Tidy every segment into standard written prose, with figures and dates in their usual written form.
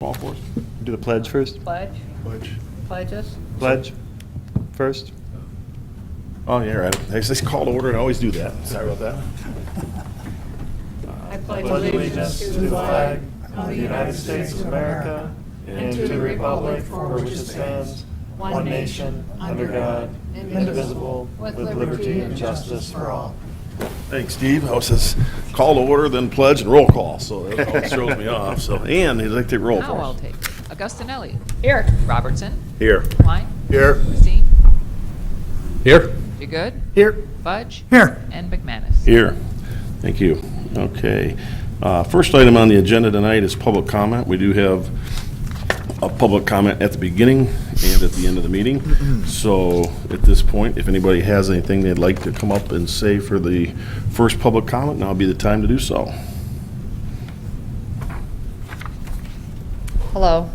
All for us. Do the pledge first. Pledge? Pledge. Pledges? Pledge first. Oh, yeah, right. I just call to order and I always do that. Sorry about that. I pledge allegiance to the flag of the United States of America and to the republic for which it stands, one nation, under God, indivisible, with liberty and justice for all. Thanks, Steve. I was just call to order, then pledge and roll call, so that always throws me off. So, Ann, you'd like to take roll Now for I'll us? take it. Augustinelli. Here. Robertson. Here. Klein. Here. Christine. Here. You good? Here. Fudge. Here. And McManus. Here. Thank you. Okay. First item on the agenda tonight is public comment. We do have a public comment at the beginning and at the end of the meeting. So at this point, if anybody has anything they'd like to come up and say for the first public comment, now would be the time to do so. Hello,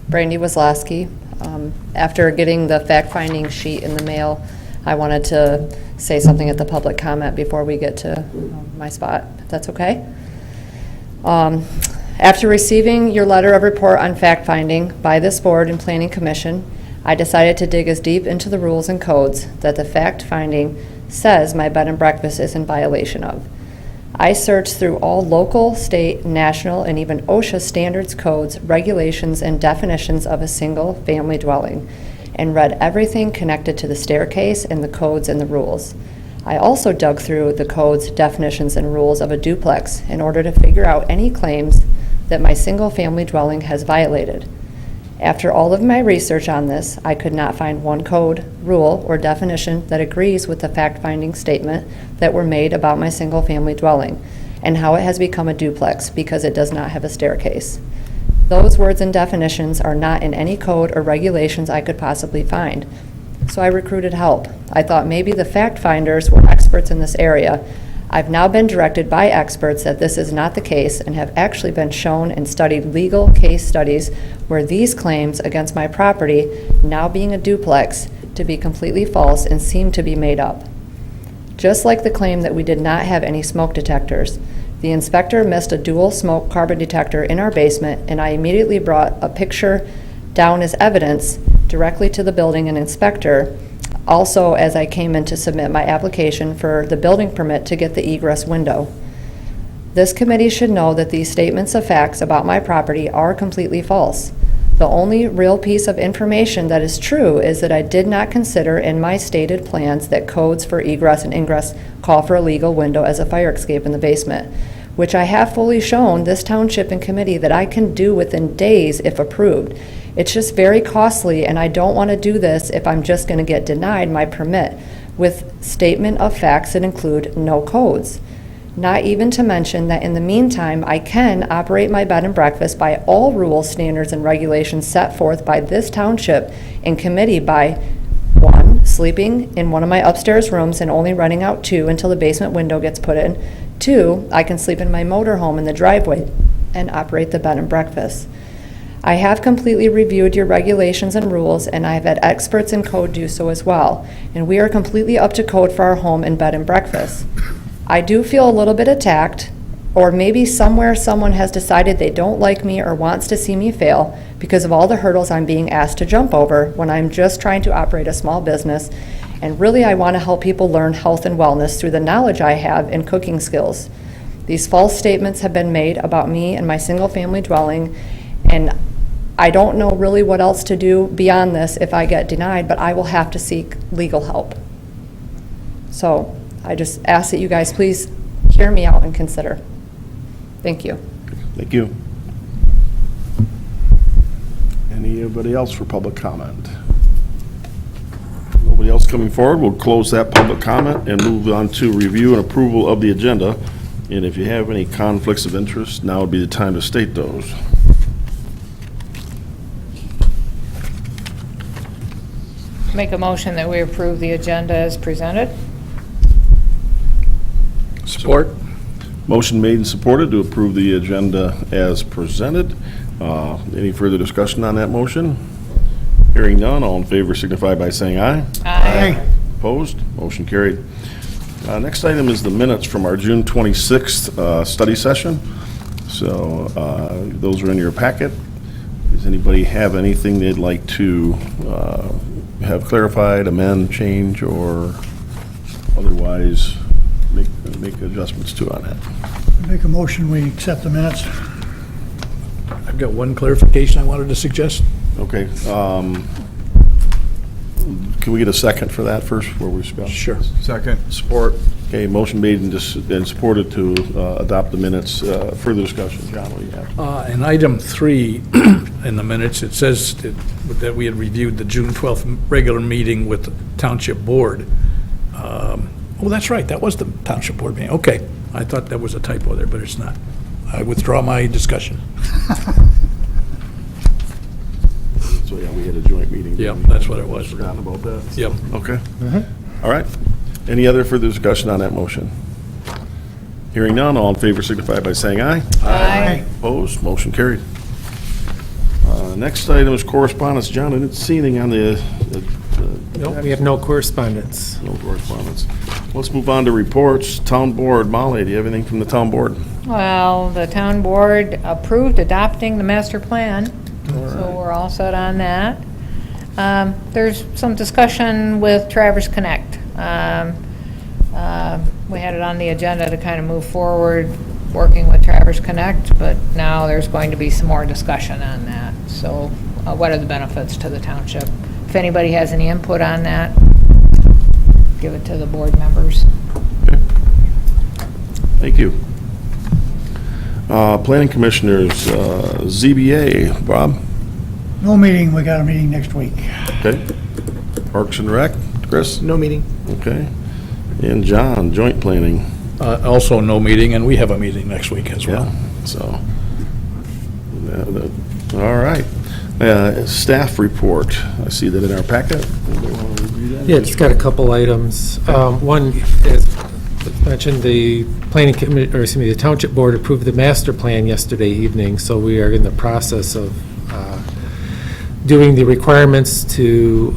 Brandy Wazlowski. After getting the fact-finding sheet in the mail, I wanted to say something at the public comment before we get to my spot, if that's okay. After receiving your letter of report on fact-finding by this board and planning commission, I decided to dig as deep into the rules and codes that the fact-finding says my bed and breakfast is in violation of. I searched through all local, state, national, and even OSHA standards, codes, regulations, and definitions of a single-family dwelling, and read everything connected to the staircase and the codes and the rules. I also dug through the codes, definitions, and rules of a duplex in order to figure out any claims that my single-family dwelling has violated. After all of my research on this, I could not find one code, rule, or definition that agrees with the fact-finding statement that were made about my single-family dwelling and how it has become a duplex because it does not have a staircase. Those words and definitions are not in any code or regulations I could possibly find. So I recruited help. I thought maybe the fact finders were experts in this area. I've now been directed by experts that this is not the case and have actually been shown and studied legal case studies where these claims against my property, now being a duplex, to be completely false and seem to be made up. Just like the claim that we did not have any smoke detectors, the inspector missed a dual smoke carbon detector in our basement, and I immediately brought a picture down as evidence directly to the building and inspector, also as I came in to submit my application for the building permit to get the egress window. This committee should know that these statements of facts about my property are completely false. The only real piece of information that is true is that I did not consider in my stated plans that codes for egress and ingress call for a legal window as a fire escape in the basement, which I have fully shown this township and committee that I can do within days if approved. It's just very costly, and I don't want to do this if I'm just going to get denied my permit with statement of facts that include no codes. Not even to mention that in the meantime, I can operate my bed and breakfast by all rules, standards, and regulations set forth by this township and committee by 1, sleeping in one of my upstairs rooms and only renting out 2 until the basement window gets put in. 2, I can sleep in my motorhome in the driveway and operate the bed and breakfast. I have completely reviewed your regulations and rules, and I've had experts in code do so as well, and we are completely up to code for our home and bed and breakfast. I do feel a little bit attacked, or maybe somewhere someone has decided they don't like me or wants to see me fail because of all the hurdles I'm being asked to jump over when I'm just trying to operate a small business, and really I want to help people learn health and wellness through the knowledge I have in cooking skills. These false statements have been made about me and my single-family dwelling, and I don't know really what else to do beyond this if I get denied, but I will have to seek legal help. So I just ask that you guys please hear me out and consider. Thank you. Thank you. Anybody else for public comment? Nobody else coming forward? We'll close that public comment and move on to review and approval of the agenda. And if you have any conflicts of interest, now would be the time to state those. Make a motion that we approve the agenda as presented. Support. Motion made and supported to approve the agenda as presented. Any further discussion on that motion? Hearing none, all in favor signify by saying aye. Aye. Opposed? Motion carried. Next item is the minutes from our June 26th study session. So those are in your packet. Does anybody have anything they'd like to have clarified, amend, change, or otherwise make adjustments to on that? Make a motion, we accept the minutes. I've got one clarification I wanted to suggest. Okay. Can we get a second for that first before we discuss? Sure. Second. Support. Okay, motion made and supported to adopt the minutes. Further discussion, John, what do you have? In item 3 in the minutes, it says that we had reviewed the June 12th regular meeting with the Township Board. Oh, that's right, that was the Township Board meeting. Okay, I thought that was a typo there, but it's not. I withdraw my discussion. So, yeah, we had a joint meeting. Yep, that's what it was. Forgotten about that. Yep. Okay. All right. Any other further discussion on that motion? Hearing none, all in favor signify by saying aye. Aye. Opposed, motion carried. Next item is correspondence. John, I didn't see anything on the... Nope, we have no correspondence. No correspondence. Let's move on to reports. Town Board, Molly, do you have anything from the Town Board? Well, the town board approved adopting the master plan, so we're all set on that. There's some discussion with Traverse Connect. We had it on the agenda to kind of move forward, working with Traverse Connect, but now there's going to be some more discussion on that. So what are the benefits to the township? If anybody has any input on that, give it to the board members. Okay. Thank you. Planning Commissioners, ZBA, Bob? No meeting, we got a meeting next week. Okay. Parks and Rec, Chris? No meeting. Okay. And John, Joint Planning. Also no meeting, and we have a meeting next week as well. Yeah, so, all right. Staff report, I see that in our packet. Anybody want to review that? Yeah, it's got a couple items. One, as mentioned, the the Township Board approved the master plan yesterday evening, so we are in the process of doing the requirements to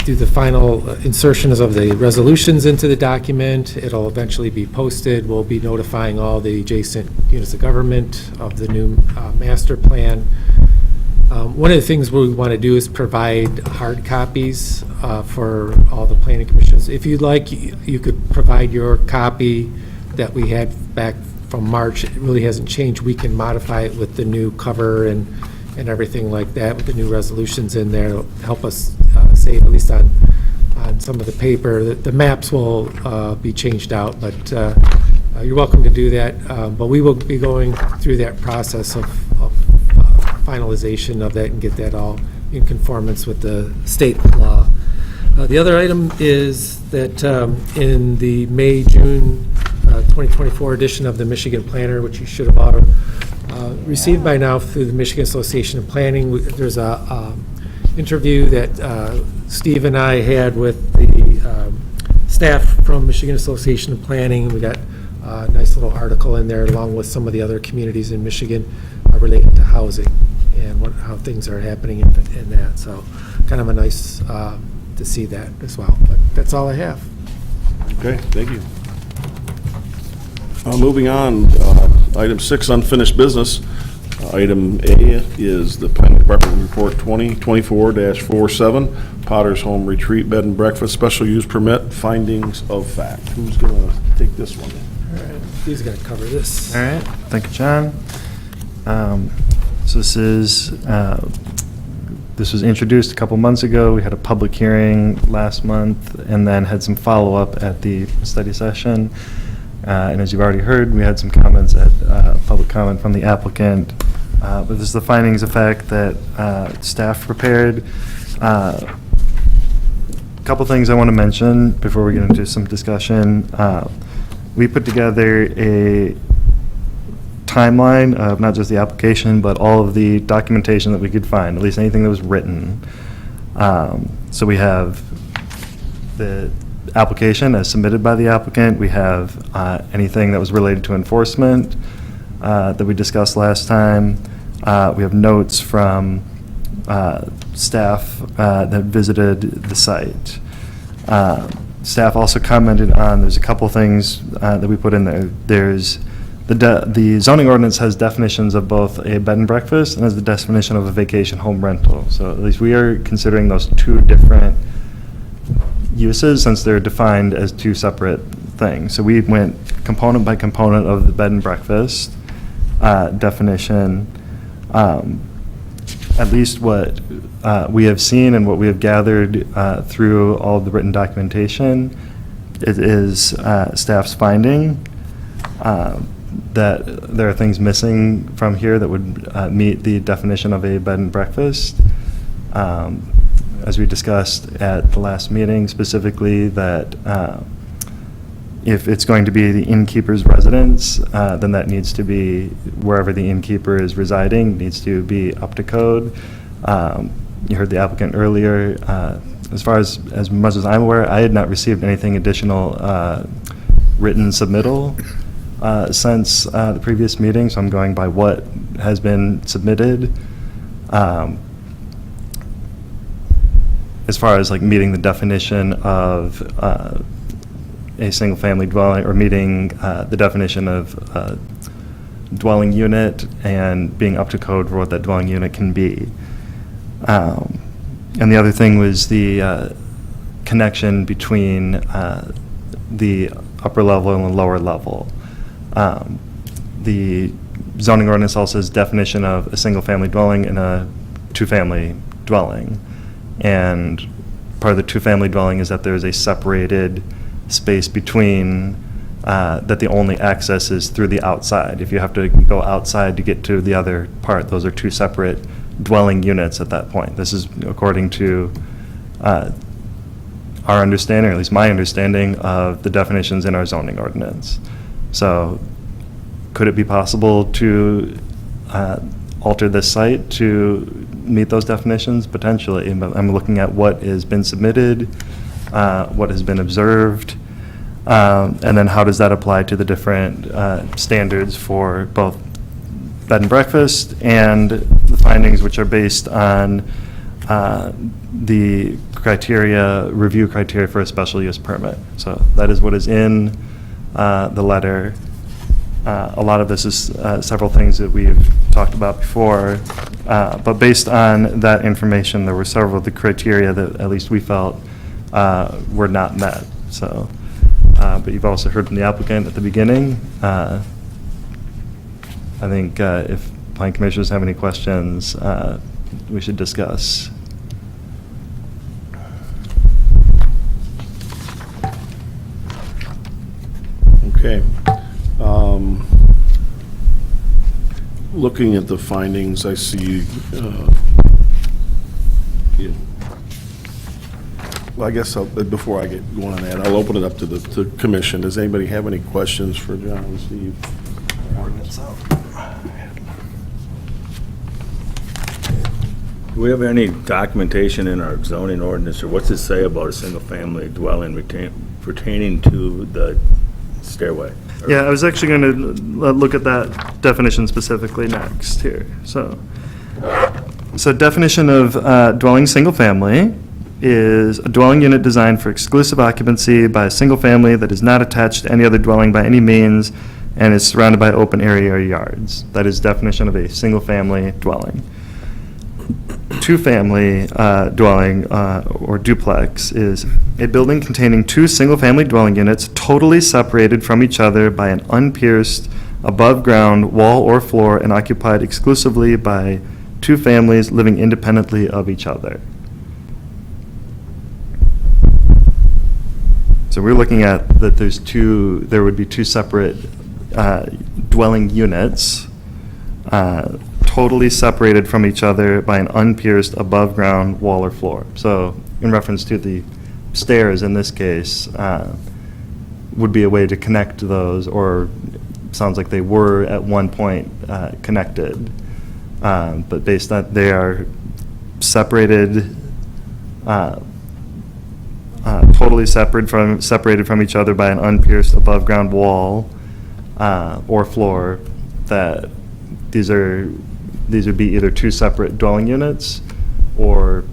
do the final insertions of the resolutions into the document. It'll eventually be posted. We'll be notifying all the adjacent units of government of the new master plan. One of the things we want to do is provide hard copies for all the planning commissions. If you'd like, you could provide your copy that we had back from March. It really hasn't changed. We can modify it with the new cover and everything like that, with the new resolutions in there. It'll help us save, at least on some of the paper. The maps will be changed out, but you're welcome to do that. But we will be going through that process of finalization of that and get that all in conformance with the state law. The other item is that in the May-June 2024 edition of the Michigan Planner, which you should have all received by now through the Michigan Association of Planning, there's a interview that Steve and I had with the staff from Michigan Association of Planning. We got a nice little article in there along with some of the other communities in Michigan related to housing and how things are happening in that. So kind of a nice to see that as well. But that's all I have. Okay, thank you. Moving on, item 6, unfinished business. Item A is the Planning Department Report 2024-47, Potter's Home Retreat Bed and Breakfast Special Use Permit, Findings of Fact. Who's going to take this one? All right, he's going to cover this. All right, thank you, John. So this was introduced a couple months ago. We had a public hearing last month and then had some follow-up at the study session. And as you've already heard, we had some comments at public comment from the applicant. But this is the findings of fact that staff prepared. A couple things I want to mention before we get into some discussion. We put together a timeline of not just the application, but all of the documentation that we could find, at least anything that was written. So we have the application as submitted by the applicant. We have anything that was related to enforcement that we discussed last time. We have notes from staff that visited the site. Staff also commented on, there's a couple things that we put in there. There's the zoning ordinance has definitions of both a bed and breakfast and has the definition of a vacation home rental. So at least we are considering those two different uses since they're defined as two separate things. So we went component by component of the bed and breakfast definition. At least what we have seen and what we have gathered through all of the written documentation, it is staff's finding that there are things missing from here that would meet the definition of a bed and breakfast. As we discussed at the last meeting, specifically that if it's going to be the innkeeper's residence, then that needs to be wherever the innkeeper is residing, needs to be up to code. You heard the applicant earlier. As far as much as I'm aware, I had not received anything additional written submittal since the previous meeting, so I'm going by what has been submitted. As far as like meeting the definition of a single-family dwelling, or meeting the definition of dwelling unit and being up to code for what that dwelling unit can be. And the other thing was the connection between the upper level and the lower level. The zoning ordinance also has definition of a single-family dwelling and a two-family dwelling. And part of the two-family dwelling is that there is a separated space between, that the only access is through the outside. If you have to go outside to get to the other part, those are two separate dwelling units at that point. This is according to our understanding, or at least my understanding, of the definitions in our zoning ordinance. So could it be possible to alter this site to meet those definitions? Potentially, but I'm looking at what has been submitted, what has been observed, and then how does that apply to the different standards for both bed and breakfast and the findings which are based on the review criteria for a special use permit. So that is what is in the letter. A lot of this is several things that we've talked about before, but based on that information, there were several of the criteria that at least we felt were not met. So, but you've also heard from the applicant at the beginning. I think if planning commissioners have any questions, we should discuss. Okay. Looking at the findings, I see, well, I guess before I get going on that, I'll open it up to the commission. Does anybody have any questions for John and Steve? Do we have any documentation in our zoning ordinance, or what's it say about a single-family dwelling pertaining to the stairway? Yeah, I was actually going to look at that definition specifically next here. So definition of dwelling single family is a dwelling unit designed for exclusive occupancy by a single family that is not attached to any other dwelling by any means and is surrounded by open area or yards. That is definition of a single family dwelling. Two-family dwelling or duplex is a building containing two single-family dwelling units totally separated from each other by an unpierced above-ground wall or floor and occupied exclusively by two families living independently of each other. So we're looking at that there would be two separate dwelling units totally separated from each other by an unpierced above-ground wall or floor. So in reference to the stairs in this case, would be a way to connect those, or sounds like they were at one point connected. But based on they are separated, totally separated from each other by an unpierced above-ground wall or floor, that these would be either two separate dwelling units, or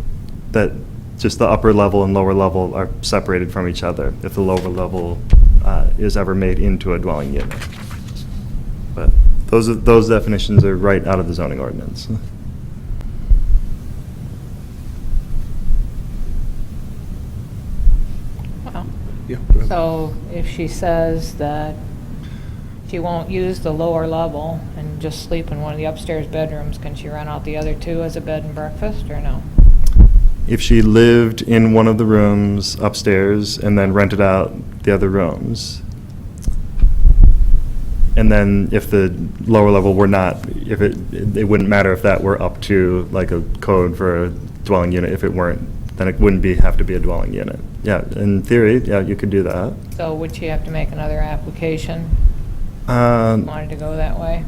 that just the upper level and lower level are separated from each other if the lower level is ever made into a dwelling unit. those definitions are right out of the zoning ordinance. Well, Yeah, go ahead. so if she says that she won't use the lower level and just sleep in one of the upstairs bedrooms, can she rent out the other two as a bed and breakfast, or no? If she lived in one of the rooms upstairs and then rented out the other rooms, and then if the lower level were not, if it wouldn't matter if that were up to like a code for a dwelling unit. If it weren't, then it wouldn't have to be a dwelling unit. Yeah, in theory, yeah, you could do that. So would she have to make another application if she wanted to go that way?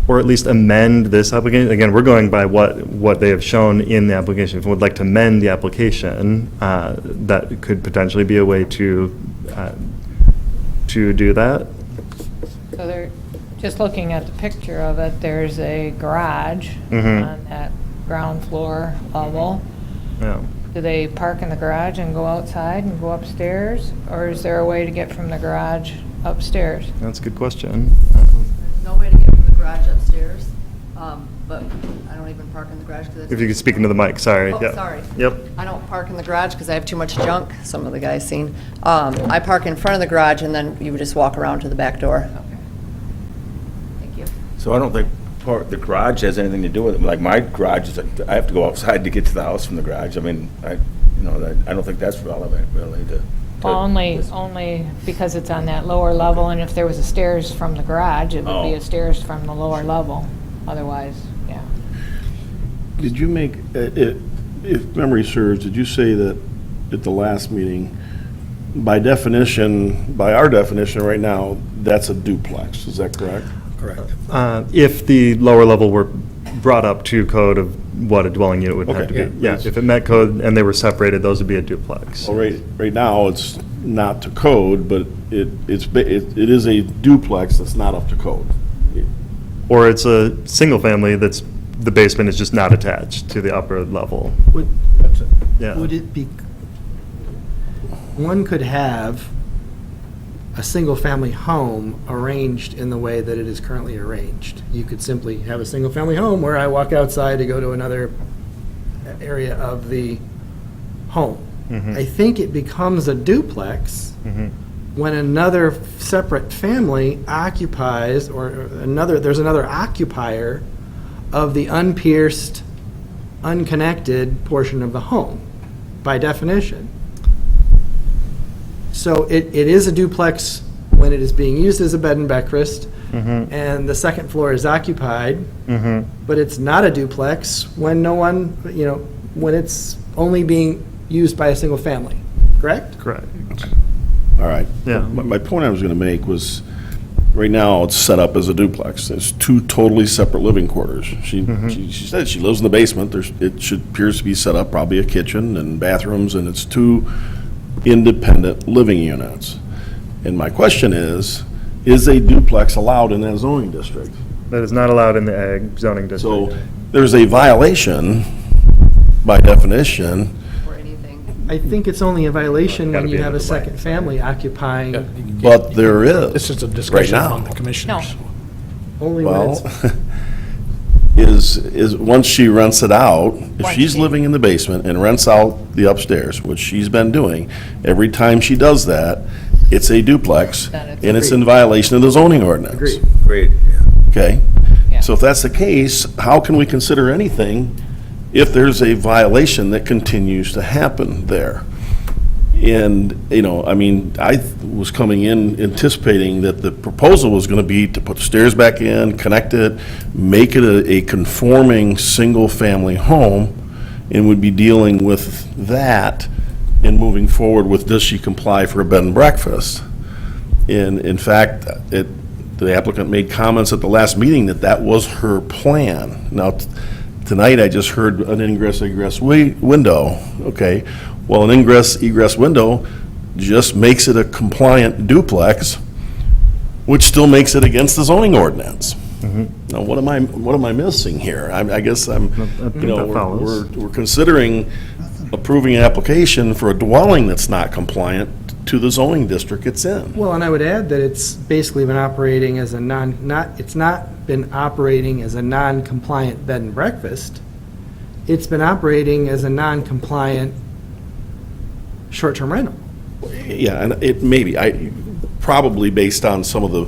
Or at least amend this application. Again, we're going by what they have shown in the application. If we would like to amend the application, that could potentially be a way to do that. So they're, just looking at the picture of it, there's a garage Mhm. on that ground floor level. Yeah. Do they park in the garage and go outside and go upstairs? Or is there a way to get from the garage upstairs? That's a good question. No way to get from the garage upstairs, but I don't even park in the garage because If you could speak into the mic, sorry. Oh, Yeah. sorry. Yep. I don't park in the garage because I have too much junk, some of the guys seen. I park in front of the garage, and then you would just walk around to the back door. Okay. Thank you. So I don't think the garage has anything to do with it. Like my garage is, I have to go outside to get to the house from the garage. I mean, I don't think that's relevant really to. Well, only because it's on that lower level, and if there was a stairs from the garage, it would be Oh. a stairs from the lower level. Otherwise, yeah. Did you make, if memory serves, did you say that at the last meeting, by definition, by our definition right now, that's a duplex, is that correct? Correct. If the lower level were brought up to code of what a dwelling unit would have Okay. to be. Yeah. Yeah, if it met code and they were separated, those would be a duplex. Well, right now, it's not to code, but it is a duplex that's not up to code. Or it's a single family that's, the basement is just not attached to the upper level. Would, Yeah. would it be, one could have a single-family home arranged in the way that it is currently arranged. You could simply have a single-family home where I walk outside to go to another area of the home. Mhm. I think it becomes a duplex Mhm. when another separate family occupies, or there's another occupier of the unpierced, unconnected portion of the home, by definition. So it is a duplex when it is being used as a bed and breakfast, Mhm. and the second floor is occupied, Mhm. but it's not a duplex when no one, when it's only being used by a single family, correct? Correct. All right. Yeah. My point I was going to make was, right now, it's set up as a duplex. There's two totally separate living quarters. She said she lives in the basement. Appears to be set up, probably a kitchen and bathrooms, and it's two independent living units. And my question is a duplex allowed in that zoning district? That is not allowed in the ag zoning district. So there's a violation by definition. Or anything. I think it's only a violation Gotta when be you have a under the light. second family occupying, But there is. This is a right discussion now. among the commissioners. only when Well, it's, is, once she rents it out, if Once she's she- living in the basement and rents out the upstairs, which she's been doing, every time she does that, it's a duplex, Then it's and it's agreed. in violation of the zoning ordinance. agreed. Great. Okay? Yeah. So if that's the case, how can we consider anything if there's a violation that continues to happen there? And, I mean, I was coming in anticipating that the proposal was going to be to put the stairs back in, connect it, make it a conforming, single-family home, and would be dealing with that and moving forward with, does she comply for a bed and breakfast? And in fact, the applicant made comments at the last meeting that was her plan. Now, tonight I just heard an ingress-egress window. Okay, well, an ingress-egress window just makes it a compliant duplex, which still makes it against the zoning ordinance. Now, what am I missing here? I guess I think that follows. we're considering approving an application for a dwelling that's not compliant to the zoning district it's in. Well, and I would add that it's basically been operating as a it's not been operating as a non-compliant bed and breakfast. It's been operating as a non-compliant short-term rental. Yeah, and it maybe, probably based on some of the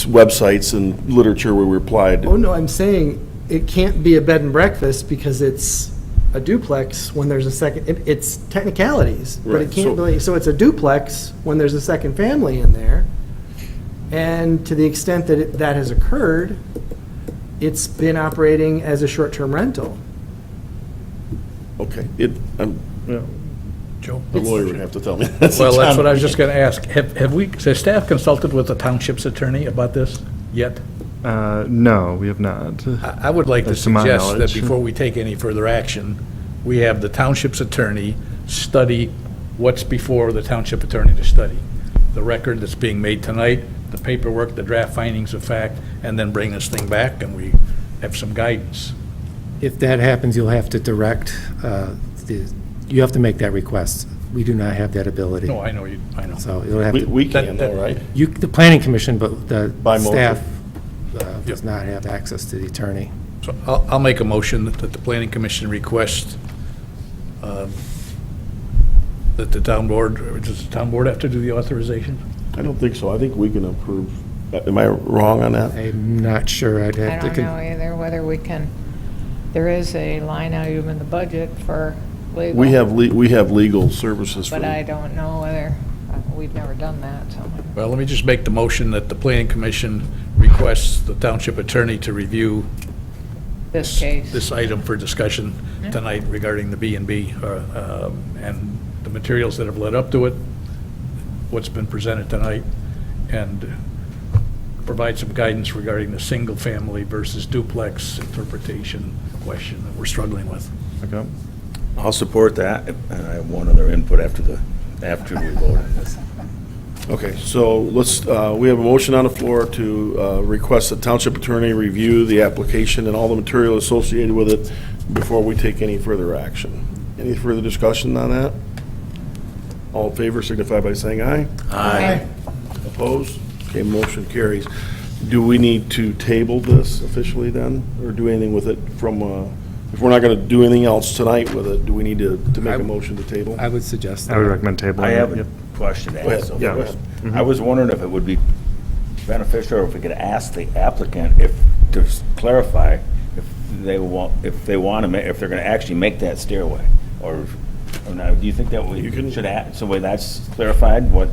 websites and literature we replied. Oh, no, I'm saying it can't be a bed and breakfast because it's a duplex when there's a second, it's technicalities, but Right, it can't so- really, so it's a duplex when there's a second family in there. And to the extent that that has occurred, it's been operating as a short-term rental. Okay, Joe? the lawyer would have to tell me. Well, that's what I was just going to ask. Has staff consulted with the township's attorney about this yet? No, we have not. I would like to That's to my suggest that knowledge. before we take any further action, we have the township's attorney study what's before the township attorney to study. The record that's being made tonight, the paperwork, the draft findings of fact, and then bring this thing back and we have some guidance. If that happens, you'll have to direct, you have to make that request. We do not have that ability. No, I know, I know. So you'll have We to, can, though, right? the planning commission, but the By motion. staff does not have access to the attorney. So I'll make a motion that the planning commission request that the town board, or does the town board have to do the authorization? I don't think so. I think we can approve. Am I wrong on that? I'm not sure. I'd I have to. don't know either whether we can, there is a line item in the budget for legal. We have legal services for. But I don't know whether, we've never done that, so. Well, let me just make the motion that the planning commission requests the township attorney to review This case. this item for discussion tonight regarding the B and B, and the materials that have led up to it, what's been presented tonight, and provide some guidance regarding the single-family versus duplex interpretation question that we're struggling with. Okay. I'll support that, and I have one other input after we vote on this. Okay, so let's, we have a motion on the floor to request the township attorney review the application and all the material associated with it before we take any further action. Any further discussion on that? All in favor signify by saying aye. Aye. Opposed? Okay, motion carries. Do we need to table this officially then, or do anything with it from, if we're not going to do anything else tonight with it, do we need to make a motion to table? I would suggest I would that. recommend tabling. I have it. a question to Go ahead. ask. Yeah. first. I was wondering if it would be beneficial, or if we could ask the applicant to clarify if they want to, if they're going to actually make that stairway, or not. Do you think that we should add, so way that's clarified, what?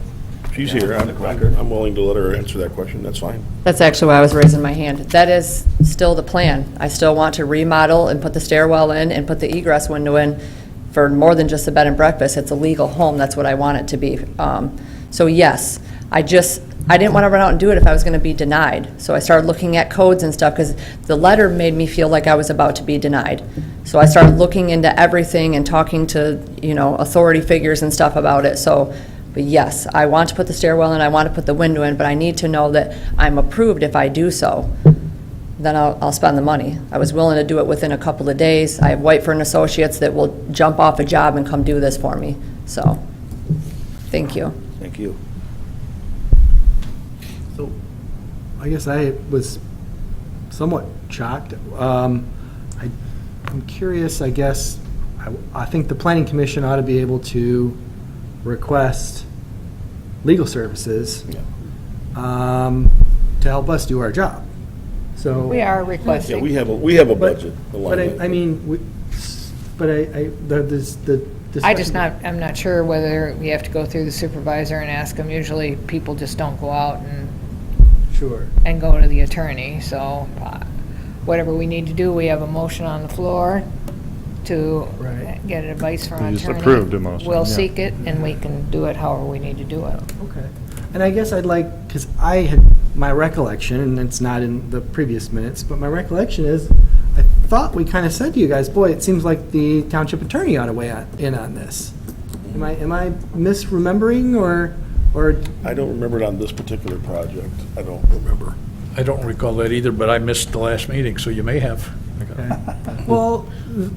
She's here. On the record. I'm willing to let her answer that question. That's fine. That's actually why I was raising my hand. That is still the plan. I still want to remodel and put the stairwell in and put the egress window in for more than just a bed and breakfast. It's a legal home. That's what I want it to be. So yes, I didn't want to run out and do it if I was going to be denied. So I started looking at codes and stuff because the letter made me feel like I was about to be denied. So I started looking into everything and talking to, authority figures and stuff about it. So, but yes, I want to put the stairwell in, I want to put the window in, but I need to know that I'm approved if I do so. Then I'll spend the money. I was willing to do it within a couple of days. I have Whiteford & Associates that will jump off a job and come do this for me. So, thank you. Thank you. So, I guess I was somewhat shocked. I'm curious, I guess, I think the planning commission ought to be able to request legal services to help us do our job. So. We are Yeah, requesting. we have a But- budget. But I mean, I'm not sure whether we have to go through the supervisor and ask them. Usually, people just don't go out Sure. and go to the attorney, so whatever we need to do, we have a motion on the floor to Right. get advice from You an just attorney. approved a motion, We'll yeah. seek it, and we can do it however we need to do it. Okay. And I guess I'd like, because my recollection, and it's not in the previous minutes, but my recollection is, I thought we kind of said to you guys, boy, it seems like the township attorney ought to weigh in on this. Am I misremembering, or? I don't remember it on this particular project. I don't remember. I don't recall that either, but I missed the last meeting, so you may have. Okay. Well,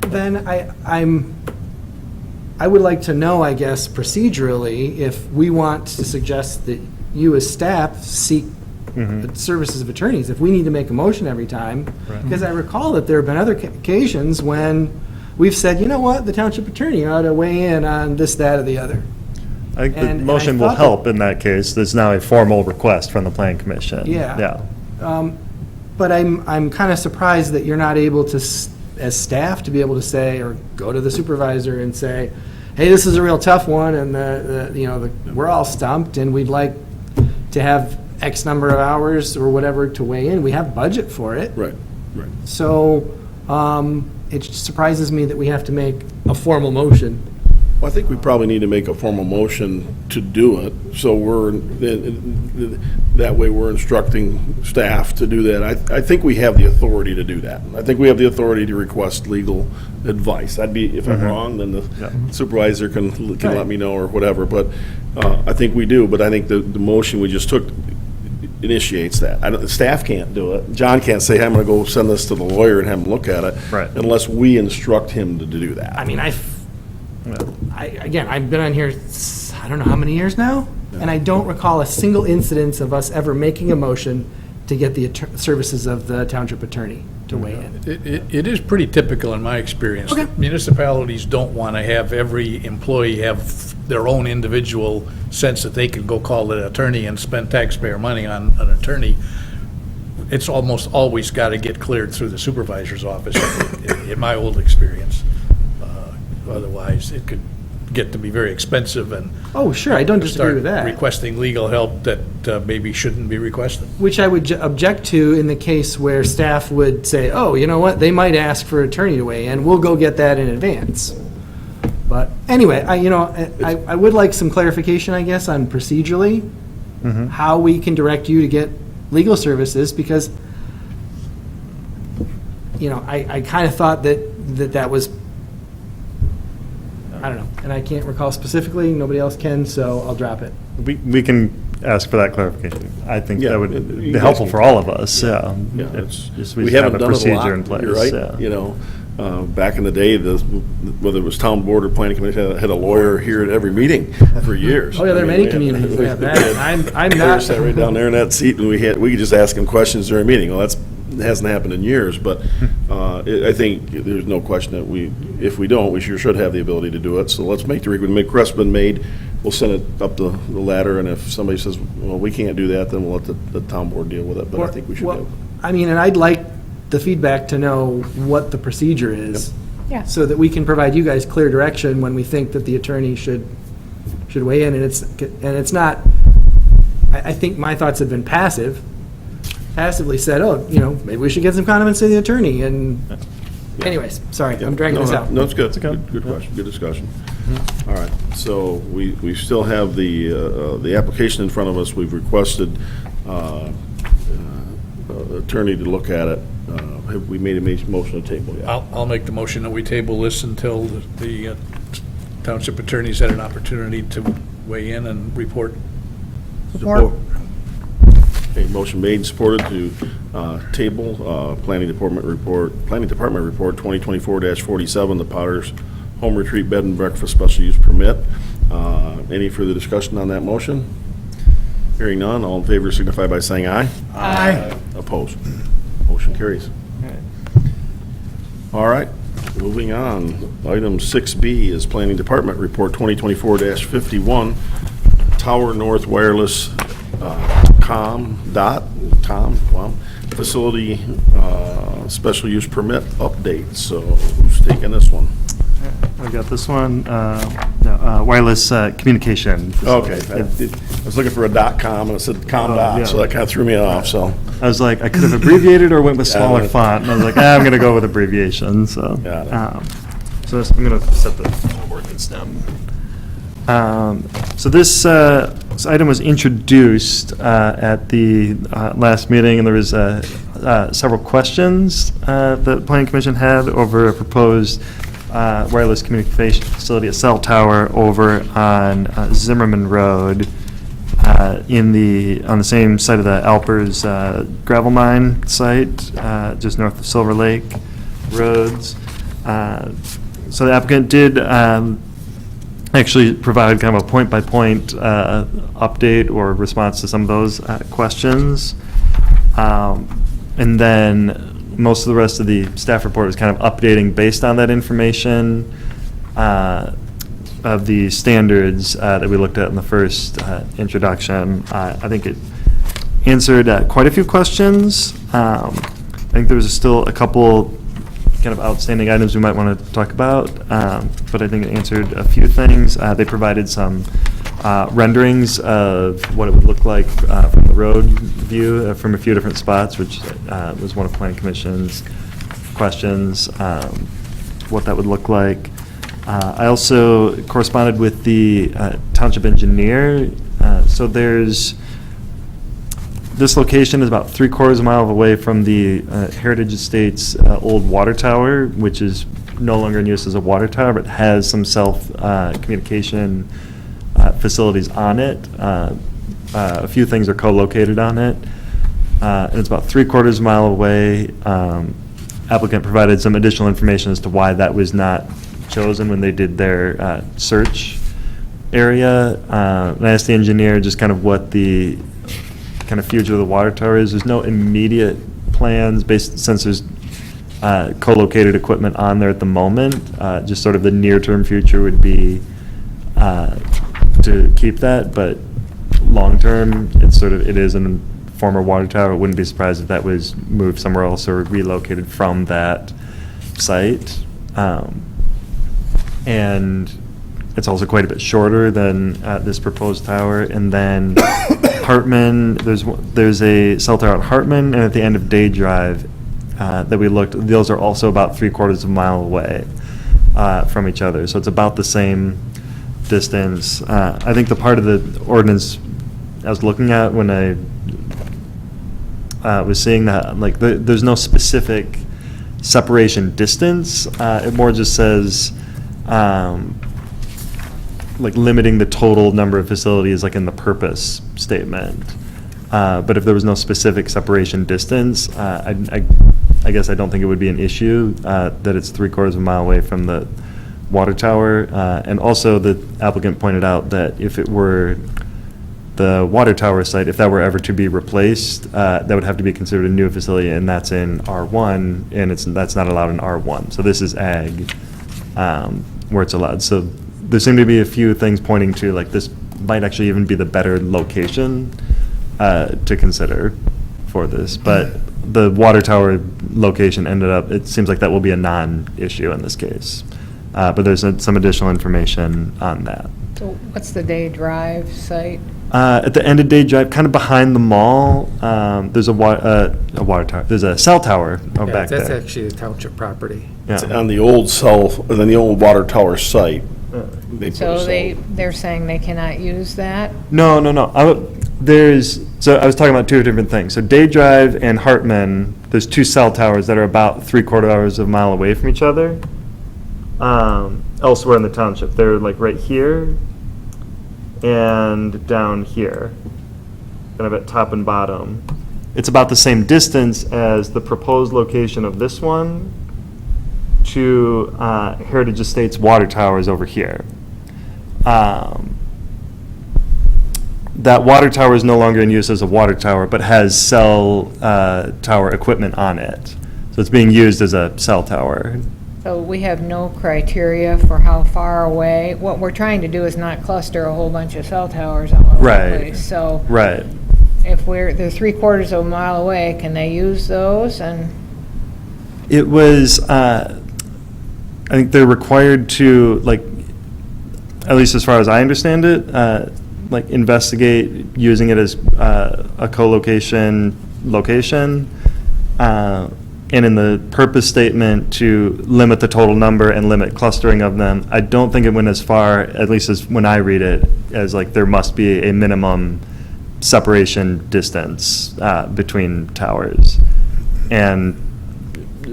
then I would like to know, I guess, procedurally, if we want to suggest that you as staff seek the services of attorneys, if we need to make a motion every time. Because I recall that there have been other occasions when we've said, you know what, the township attorney ought to weigh in on this, that, or the other. I think the And I motion will thought that- help in that case. There's now a formal request from the Plan Commission. Yeah. Yeah. But I'm kind of surprised that you're not able to, as staff, to be able to say, or go to the supervisor and say, hey, this is a real tough one, and we're all stumped, and we'd like to have X number of hours or whatever to weigh in. We have budget for it. Right, right. So it surprises me that we have to make a formal motion. Well, I think we probably need to make a formal motion to do it, so that way we're instructing staff to do that. I think we have the authority to do that. I think we have the authority to request legal advice. I'd be, if I'm wrong, then the supervisor can let me know or whatever, but I think we do. But I think the motion we just took initiates that. The staff can't do it. John can't say, hey, I'm going to go send this to the lawyer and have him look at it. Right. Unless we instruct him to do that. I mean, again, I've been on here, I don't know how many years now, and I don't recall a single incidence of us ever making a motion to get the services of the township attorney to weigh in. It is pretty typical in my experience. Okay. Municipalities don't want to have every employee have their own individual sense that they can go call the attorney and spend taxpayer money on an attorney. It's almost always got to get cleared through the supervisor's office, in my old experience. Otherwise, it could get to be very expensive and Oh, sure, I don't disagree with start that. requesting legal help that maybe shouldn't be requested. Which I would object to in the case where staff would say, oh, you know what, they might ask for an attorney to weigh in, we'll go get that in advance. But anyway, I would like some clarification, I guess, on procedurally, how we can direct you to get legal services, because, I kind of thought that was, I don't know, and I can't recall specifically, nobody else can, so I'll drop it. We can ask for that clarification. I think Yeah, that would you be guys helpful can- for all of us, yeah. Yeah, If it's, just we just have haven't a done it a lot, procedure in place, you're right, yeah. back in the day, whether it was town board or planning commission, had a lawyer here at every meeting for years. Oh, yeah, there are I mean, many communities that have that. I'm Lawyer not, sat right down there in that seat, and we could just ask him questions during a meeting. Well, it hasn't happened in years, but I think there's no question that if we don't, we sure should have the ability to do it. So let's make the request been made. We'll send it up the ladder, and if somebody says, well, we can't do that, then we'll let the town board deal with it, but I think we should do it. and I'd like the feedback to know what the procedure is. Yeah. So that we can provide you guys clear direction when we think that the attorney should weigh in, and it's not, I think my thoughts have been passively said, oh, maybe we should get some condiments to the attorney, and anyways, sorry, I'm dragging this out. No, it's good. Good question, good discussion. All right, so we still have the application in front of us. We've requested attorney to look at it. Have we made a motion to table yet? I'll make the motion that we table this until the township attorney's had an opportunity to weigh in and report. Support. Okay, motion made and supported to table Planning Department Report 2024-47, the Potter's Home Retreat Bed and Breakfast Special Use Permit. Any further discussion on that motion? Hearing none, all in favor signify by saying aye. Aye. Opposed? Motion carries. All right, moving on. Item 6B is Planning Department Report 2024-51, Tower North Wireless Tom Facility Special Use Permit Update. So who's taking this one? I got this one, wireless communication. Okay, Yeah. I was looking for a .com and it said .com, yeah. so that kind of threw me off, so. I was like, I could have abbreviated or went with Yeah, smaller but- font, and I was like, I'm going to go with abbreviation, so. Got it. I'm going to set the ordinance down. So this item was introduced at the last meeting, and there was several questions that the Planning Commission had over a proposed wireless communication facility, a cell tower over on Zimmerman Road, on the same site of the Alpers gravel mine site, just north of Silver Lake Roads. So the applicant did actually provided kind of a point-by-point update or response to some of those questions. And then most of the rest of the staff report was kind of updating based on that information of the standards that we looked at in the first introduction. I think it answered quite a few questions. I think there was still a couple kind of outstanding items we might want to talk about, but I think it answered a few things. They provided some renderings of what it would look like from the road view from a few different spots, which was one of Planning Commission's questions, what that would look like. I also corresponded with the township engineer. So this location is about 3/4 of a mile away from the Heritage Estates old water tower, which is no longer in use as a water tower, but has some communication facilities on it. A few things are co-located on it. And it's about 3/4 of a mile away. Applicant provided some additional information as to why that was not chosen when they did their search area. And I asked the engineer just kind of what the kind of future of the water tower is. There's no immediate plans since there's co-located equipment on there at the moment. Just sort of the near-term future would be to keep that, but long-term, it is a former water tower. I wouldn't be surprised if that was moved somewhere else or relocated from that site. And it's also quite a bit shorter than this proposed tower. And then Hartman, there's a cell tower at Hartman, and at the end of Day Drive that we looked, those are also about 3/4 of a mile away from each other. So it's about the same distance. I think the part of the ordinance I was looking at when I was seeing that, like, there's no specific separation distance. It more just says, like, limiting the total number of facilities, like in the purpose statement. But if there was no specific separation distance, I guess I don't think it would be an issue that it's 3/4 of a mile away from the water tower. And also, the applicant pointed out that if it were the water tower site, if that were ever to be replaced, that would have to be considered a new facility, and that's in R1, and that's not allowed in R1. So this is ag, where it's allowed. So there seem to be a few things pointing to, like, this might actually even be the better location to consider for this. But the water tower location it seems like that will be a non-issue in this case. But there's some additional information on that. So what's the Day Drive site? At the end of Day Drive, kind of behind the mall, there's a water tower. There's a cell tower back there. That's actually a township property. It's Yeah. on the old the old water tower site. They put a So cell- they're saying they cannot use that? No. So I was talking about two different things. So Day Drive and Hartman, there's two cell towers that are about 3/4 of a mile away from each other. Elsewhere in the township, they're like right here and down here, kind of at top and bottom. It's about the same distance as the proposed location of this one to Heritage Estates water towers over here. That water tower is no longer in use as a water tower, but has cell tower equipment on it. So it's being used as a cell tower. So we have no criteria for how far away. What we're trying to do is not cluster a whole bunch of cell towers all over the Right. place. So Right. if they're 3/4 of a mile away, can they use those? And It was, I think they're required to, like, at least as far as I understand it, like, investigate using it as a co-location location. And in the purpose statement, to limit the total number and limit clustering of them. I don't think it went as far, at least as when I read it, as like there must be a minimum separation distance between towers. And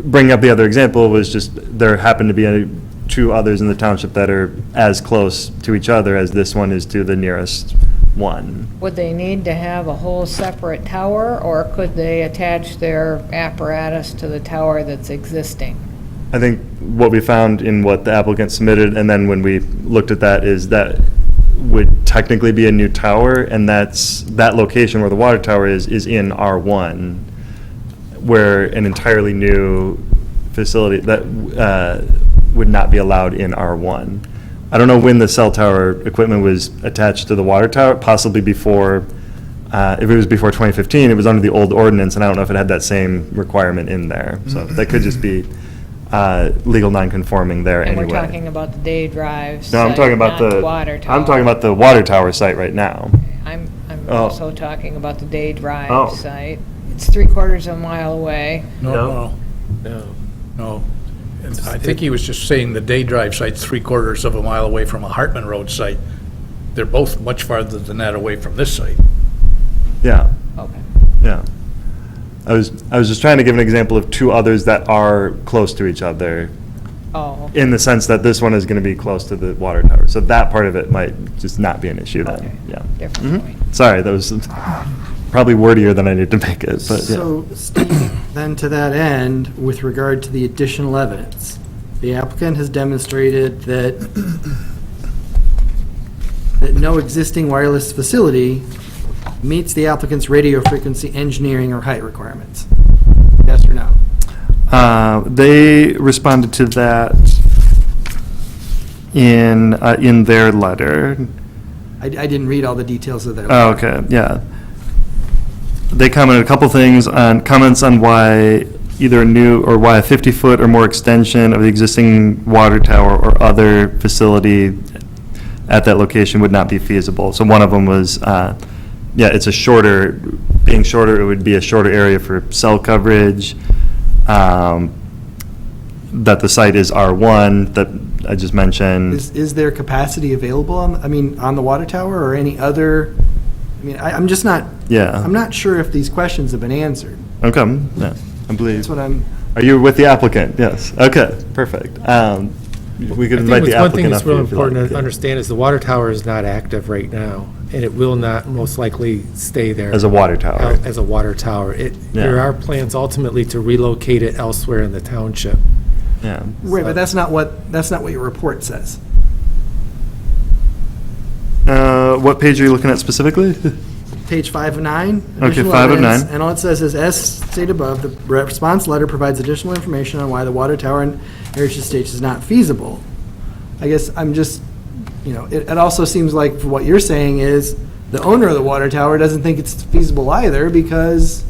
bringing up the other example was just there happened to be two others in the township that are as close to each other as this one is to the nearest one. would they need to have a whole separate tower, or could they attach their apparatus to the tower that's existing? I think what we found in what the applicant submitted, and then when we looked at that, is that would technically be a new tower, and that location where the water tower is in R1, where an entirely new facility that would not be allowed in R1. I don't know when the cell tower equipment was attached to the water tower, possibly before, if it was before 2015, it was under the old ordinance, and I don't know if it had that same requirement in there. So that could just be legal non-conforming there And anyway. we're talking about the day drive No, I'm site, talking about not the, water tower. I'm talking about the water tower site right now. I'm Oh. also talking about the day drive Oh. site. It's 3/4 of a mile away. No, no. And I think he was just saying the day drive site's 3/4 of a mile away from a Hartman Road site. They're both much farther than that away from this site. Yeah, Okay. yeah. I was just trying to give an example of two others that are close to each other, Oh, in the sense that this one is going to be close to the water tower. So that part of it might just not be an issue Okay. then, yeah. Different Mhm. point. Sorry, that was probably wordier than I need to make it, but yeah. So, Steve, then to that end, with regard to the additional evidence, the applicant has demonstrated that no existing wireless facility meets the applicant's radio frequency engineering or height requirements. Yes or no? They responded to that in their letter. I didn't read all the details of their. Oh, okay, yeah. They commented a couple things comments on why either a new, or why a 50-foot or more extension of the existing water tower or other facility at that location would not be feasible. So one of them was, it's being shorter, it would be a shorter area for cell coverage, that the site is R1, that I just mentioned. Is there capacity available on the water tower or any other? I'm just not. Yeah. I'm not sure if these questions have been answered. Okay, yeah, I believe. That's what I'm. Are you with the applicant? Yes, okay, perfect. We could invite the One thing applicant that's up real here if you important like. to understand is the water tower is not active right now, and it will not most likely stay there. As a water tower. As a water tower. There Yeah. are plans ultimately to relocate it elsewhere in the township. Yeah. Right, but that's not what your report says. What page are you looking at specifically? Page 5 of 9. Okay, additional 5 of evidence, 9. And all it says is, as stated above, the response letter provides additional information on why the water tower in Heritage Estates is not feasible. I guess I'm just, it also seems like what you're saying is the owner of the water tower doesn't think it's feasible either because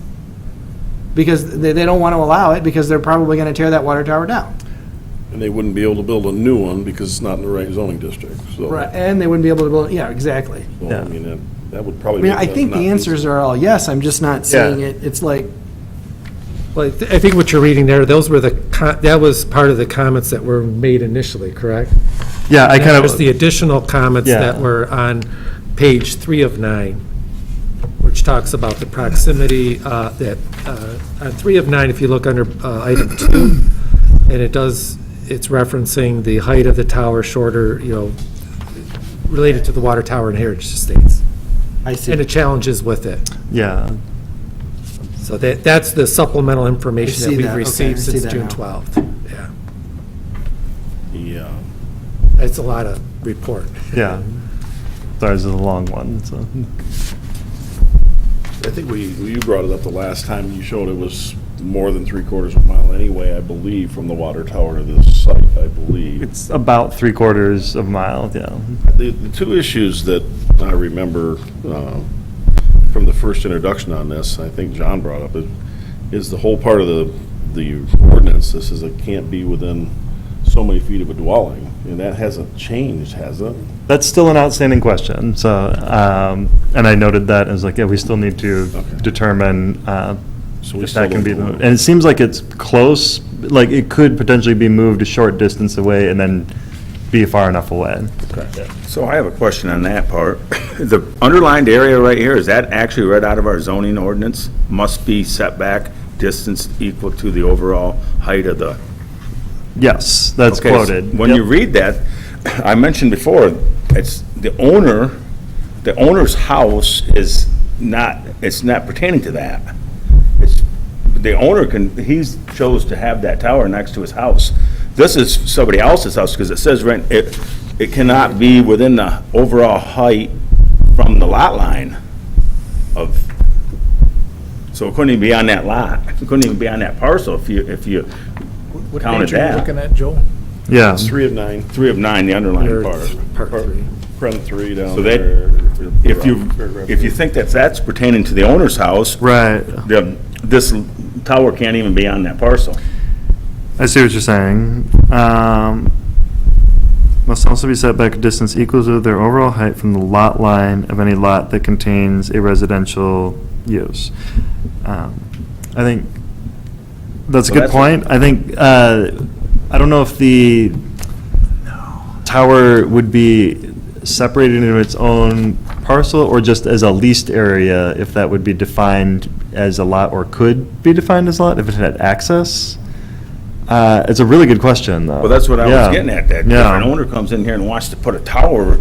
they don't want to allow it because they're probably going to tear that water tower down. And they wouldn't be able to build a new one because it's not in the right zoning district, so. Right, and they wouldn't be able to build, yeah, exactly. So, Yeah. that would probably. I think the answers are all yes, I'm just not seeing it, it's like, Well, I think what you're reading there, those were that was part of the comments that were made initially, correct? Yeah, I kind There's the of, additional comments Yeah. that were on page 3 of 9, which talks about the proximity, on 3 of 9, if you look under item 2, and it's referencing the height of the tower shorter, related to the water tower in Heritage Estates, I see. and the challenges with it. yeah. So that's the supplemental information I that see we've that. Okay, I received see since that June now. 12th. Yeah, Yeah. that's a lot of report. Yeah. Sorry, this is a long one, so. I think you brought it up the last time, you showed it was more than 3/4 of a mile anyway, I believe, from the water tower to this site, I believe. It's about 3/4 of a mile, yeah. The two issues that I remember from the first introduction on this, I think John brought up, is the whole part of the ordinance. This is, it can't be within so many feet of a dwelling, and that hasn't changed, has it? That's still an outstanding question, so, and I noted that, as like, yeah, we still need to Okay. determine So we if still that can don't be know. moved. And it seems like it's close, like, it could potentially be moved a short distance away and then be far enough away. So I have a question on that part. The underlined area right here, is that actually read out of our zoning ordinance? Must be setback distance equal to the overall height of the... Yes, that's Okay, so quoted. when Yep. you read that, I mentioned before, it's the owner's house is not, it's not pertaining to that. It's the owner he's chose to have that tower next to his house. This is somebody else's house, because it says it cannot be within the overall height from the lot line of, so it couldn't even be on that lot. It couldn't even be on that parcel if you What counted page are you that. looking at, Joe? Yeah. It's 3 of 9. 3 of 9, the underlying Or part. Part 3. Prem 3 down So that, there. if you think that's pertaining to the owner's house, Right. this tower can't even be on that parcel. I see what you're saying. Must also be set back a distance equal to their overall height from the lot line of any lot that contains a residential use. I think that's a Well, good that's point. I think, I don't know if the tower would be separated into its own parcel or just as a leased area, if that would be defined as a lot or could be defined as a lot, if it had access. It's a really good question, though. Well, that's what I Yeah. was getting at, that if Yeah. an owner comes in here and wants to put a tower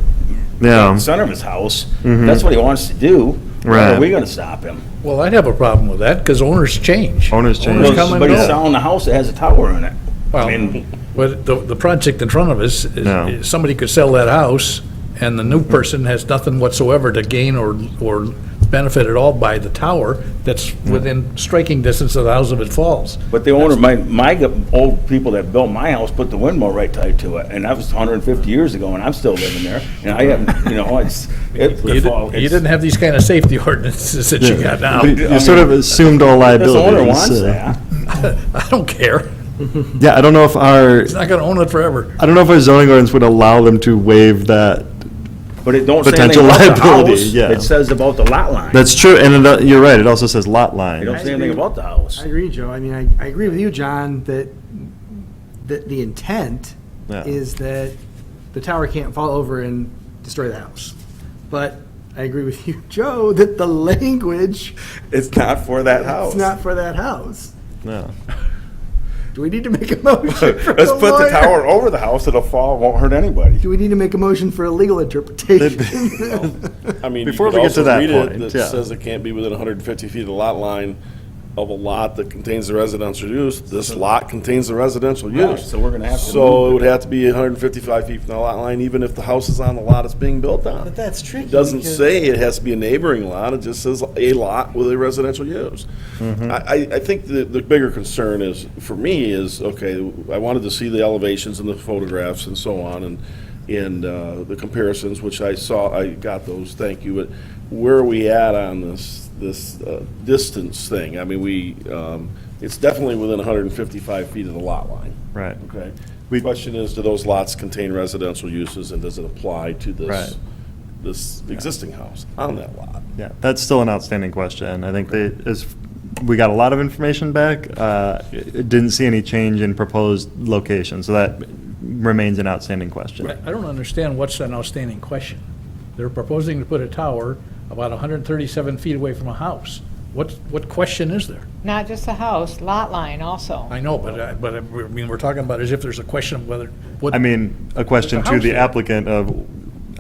Yeah. in the center of his house, Mhm. that's what he wants to do. Why Right. are we gonna stop him? Well, I'd have a problem with that, because owners change. Owners change. Owners come and But he's go. selling a house that has a tower in it. Well, I mean, but the project in front of us, No. is somebody could sell that house, and the new person has nothing whatsoever to gain or benefit at all by the tower that's within striking distance of the house if it falls. but the owner, my old people that built my house put the windmill right tight to it, and that was 150 years ago, and I'm still living there, and I haven't, You didn't have these kind of safety ordinances that you got now. You sort of assumed all This liabilities. owner wants that. I don't care. Yeah, I don't know if He's not gonna own it forever. our zoning ordinance would allow them to waive that. But it don't say Potential anything about the liability, house. yeah. It says about the lot line. That's true, and you're right, it also says lot It line. don't say anything about the house. I agree, Joe. I mean, I agree with you, John, that the intent Yeah. is that the tower can't fall over and destroy the house. But I agree with you, Joe, that the language, It's not for that it's not for that house. No. Do we need to make a motion for Let's a put the lawyer? tower over the house, it'll fall, won't hurt anybody. Do we need to make a motion for a legal interpretation? I mean, you Before could we get to also that read it point, that yeah. says it can't be within 150 feet of the lot line of a lot that contains the residential use. This lot contains the residential Right, use. so we're gonna have to So move it it. would have to be 155 feet from the lot line, even if the house is on the lot it's being built on. But that's tricky. It doesn't because- say it has to be a neighboring lot, it just says a lot with a residential use. Mm-hmm. I think the bigger concern is, for me, is, okay, I wanted to see the elevations and the photographs and so on, and the comparisons, which I saw, I got those, thank you, but where are we at on this distance thing? I mean, it's definitely within 155 feet of the lot line. Right. Okay. We- The question is, do those lots contain residential uses, and does it apply to Right. this existing house on that lot? Yeah, that's still an outstanding question. I think we got a lot of information back. It didn't see any change in proposed location, so that remains an outstanding question. I don't understand what's an outstanding question. They're proposing to put a tower about 137 feet away from a house. What question is there? Not just the house, lot line also. I know, but I mean, we're talking about as if there's a question of whether, what. I mean, a question There's a to house the there. applicant of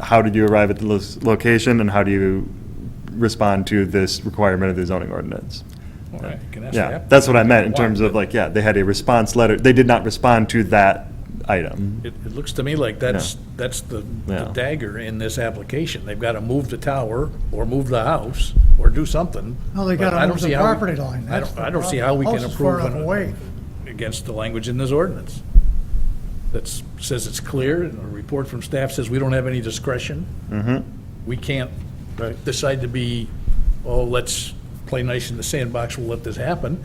how did you arrive at the location and how do you respond to this requirement of the zoning ordinance? All right, you can ask the Yeah, applicant that's what I meant in why, terms of but like, yeah, they had a response letter. They did not respond to that item. It looks to me like that's the Yeah. dagger in this application. They've got to move the tower, or move the house, or do something. Well, they But gotta I don't move the see how we- property line. That's the I don't see how we can problem. House is far approve enough away. against the language in this ordinance. That says it's clear, and a report from staff says we don't have any discretion. Mm-hmm. We can't decide to be, oh, let's play nice in the sandbox, we'll let this happen.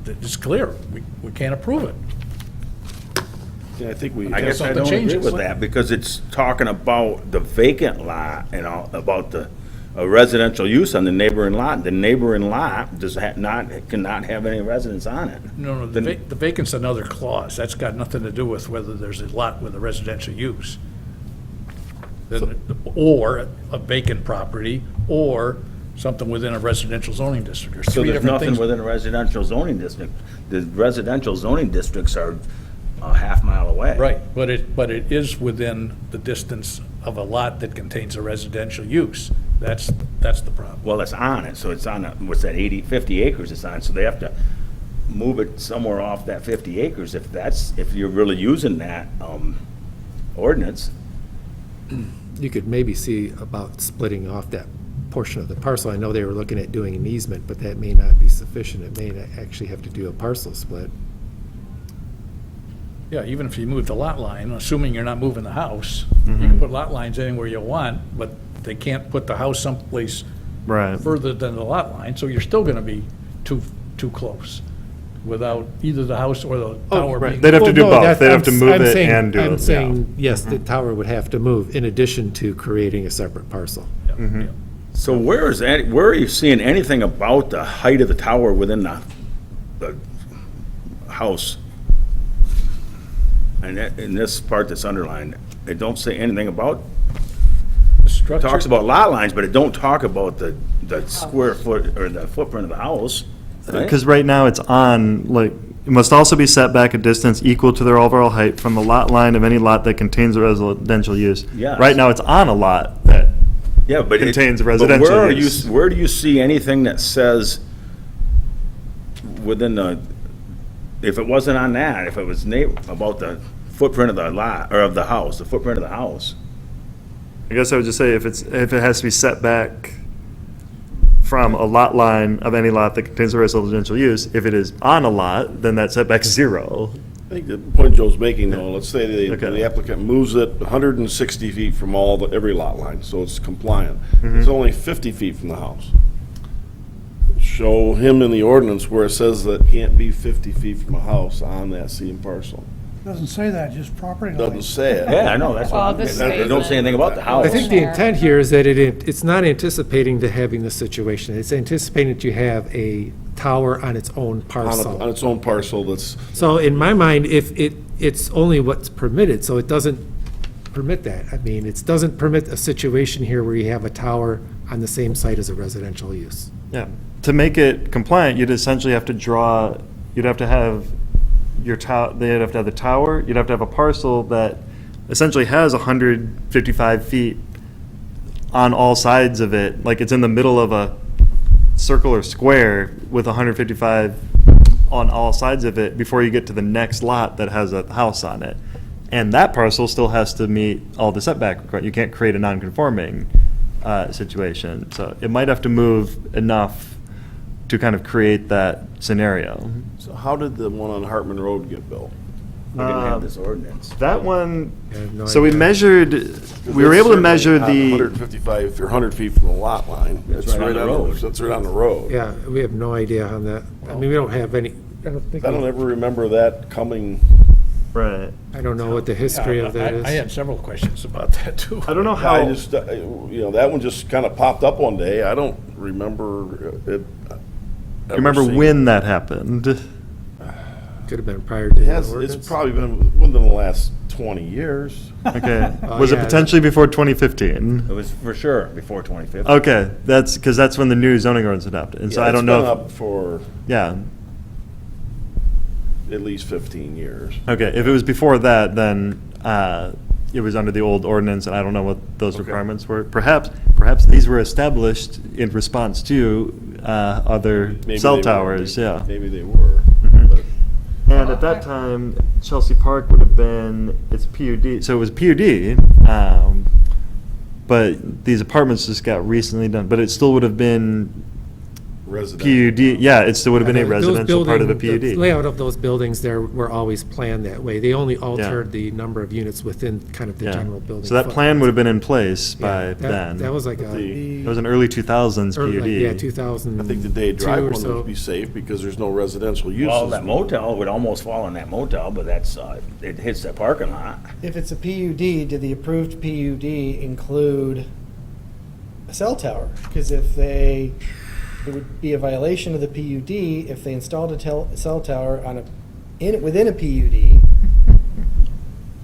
It's clear, we can't approve it. Yeah, I think we. I guess I something don't agree changes. with that, because it's talking about the vacant lot and all, about the residential use on the neighboring lot. The neighboring lot cannot have any residence on it. No, the vacant's another clause. That's got nothing to do with whether there's a lot with a residential use. Or a vacant property, or something within a residential zoning district. There's So three there's different nothing things. within a residential zoning district. The residential zoning districts are a half mile away. Right, but it is within the distance of a lot that contains a residential use. That's the problem. Well, it's on it, so it's on, what's that, 50 acres it's on, so they have to move it somewhere off that 50 acres, if you're really using that ordinance. You could maybe see about splitting off that portion of the parcel. I know they were looking at doing an easement, but that may not be sufficient. It may not actually have to do a parcel split. Yeah, even if you move the lot line, assuming you're not moving the house, you can put lot lines anywhere you want, but they can't put the house someplace Right. further than the lot line, so you're still gonna be too close without either the house or the tower being. They'd have to do Well, no, both. that- They'd have to I'm- move I'm it saying- and do it. I'm yeah. saying, yes, the tower would have to move in addition to creating a separate parcel. Yeah, yeah. So where are you seeing anything about the height of the tower within the house? And in this part that's underlined, it don't say anything about, The it structure. talks about lot lines, but it don't talk about the square foot or the footprint of the house. right? Because right now it's on, like, it must also be set back a distance equal to their overall height from the lot line of any lot that contains a residential use. Yes. Right now, it's on a lot that, Yeah, but contains but residential where are use. where do you see anything that says within the, if it wasn't on that, if it was about the footprint of the lot, or of the house, the footprint of the house? I guess I would just say if it has to be set back from a lot line of any lot that contains a residential use, if it is on a lot, then that setback's 0. I think the point Joe's making, though, let's say Okay. the applicant moves it 160 feet from every lot line, so it's compliant. Mm-hmm. It's only 50 feet from the house. Show him in the ordinance where it says that it can't be 50 feet from a house on that same parcel. Doesn't say that, just property line. Doesn't say it. Yeah, I know, that's Well, what this they don't stays say anything about the house. I think the intent here is that it's not anticipating to having this situation. It's anticipating that you have a tower on its own On parcel. its own parcel that's, So in my mind, if it's only what's permitted, so it doesn't permit that. I mean, it doesn't permit a situation here where you have a tower on the same site as a residential use. Yeah. To make it compliant, you'd essentially have to you'd have to have they'd have to have the tower, you'd have to have a parcel that essentially has 155 feet on all sides of it, like it's in the middle of a circle or square with 155 on all sides of it before you get to the next lot that has a house on it. And that parcel still has to meet all the setback requirements. You can't create a non-conforming situation. So it might have to move enough to kind of create that scenario. so how did the one on Hartman Road get built? We didn't have this ordinance. That one, I have no so we idea. measured, we were able to measure the, 155, if you're 100 feet from the lot line. It's right on the road. That's right on the road. Yeah, we have no idea on that. I mean, we don't have any, I don't think, I don't ever remember that coming. right. I don't know what the history of that I had is. several questions about that, too. I don't know I how, just, that one just kind of popped up one day. I don't remember it. you remember when that happened? Could have been prior to the It's ordinance. probably been within the last 20 years. Okay. Oh, Was it yeah. potentially before 2015? It was for sure before 2015. Okay, because that's when the new zoning ordinance adopted. And so I don't know. It's been up for Yeah, at least 15 years. okay. If it was before that, then it was under the old ordinance, and I don't know what those Okay. requirements were. Perhaps these were established in response to other Maybe cell they were. towers, yeah. Maybe they were. Mhm. But And at that time, Chelsea Park would have been, it's PUD, so it was PUD, but these apartments just got recently done, but it still would have been Residential. PUD, yeah, it still would have been a Those residential part of the building- PUD. The layout of those buildings there were always planned that way. They only altered the number of units within kind of the Yeah. general building. So that plan would have been in place Yeah, by that- then. That was like a, The- It was an early 2000s or like, PUD. yeah, 2002 I think the Day Drive or one so. would be safe because there's no residential uses. Well, that motel would almost fall in that motel, but that's, it hits that parking lot. If it's a PUD, did the approved PUD include a cell tower? Because it would be a violation of the PUD if they installed a cell tower within a PUD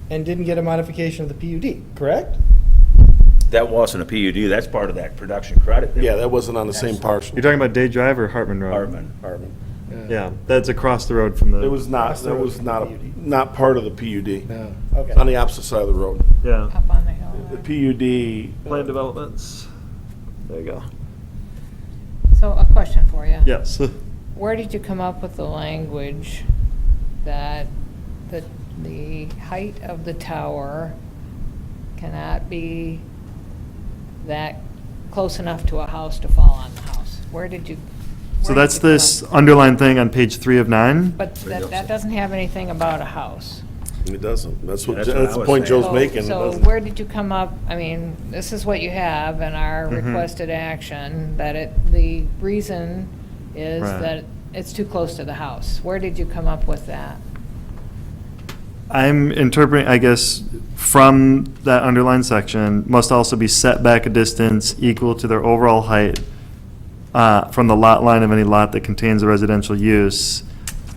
and didn't get a modification of the PUD, correct? That wasn't a PUD, that's part of that production credit. Yeah, that wasn't on the same parcel. You're talking about Day Drive or Hartman Road? Hartman. Yeah, that's across the road from the. It was not, that was not part of the PUD. No. Okay. On the opposite side of the road. Yeah. Up on the hill. The PUD. Plan developments. There you go. So a question for you. Yes. where did you come up with the language that the height of the tower cannot be that close enough to a house to fall on the house? Where did you? So where did that's you come this up- underlined thing on page 3 of 9. But that doesn't have anything about a house. It doesn't. That's what, That's what I that's the was point saying. Joe's making. It So doesn't- where did you come up, I mean, this is what you have in our Mm-hmm. requested action, that the reason is Right. that it's too close to the house. Where did you come up with that? I'm interpreting, I guess, from that underlined section, must also be set back a distance equal to their overall height from the lot line of any lot that contains a residential use.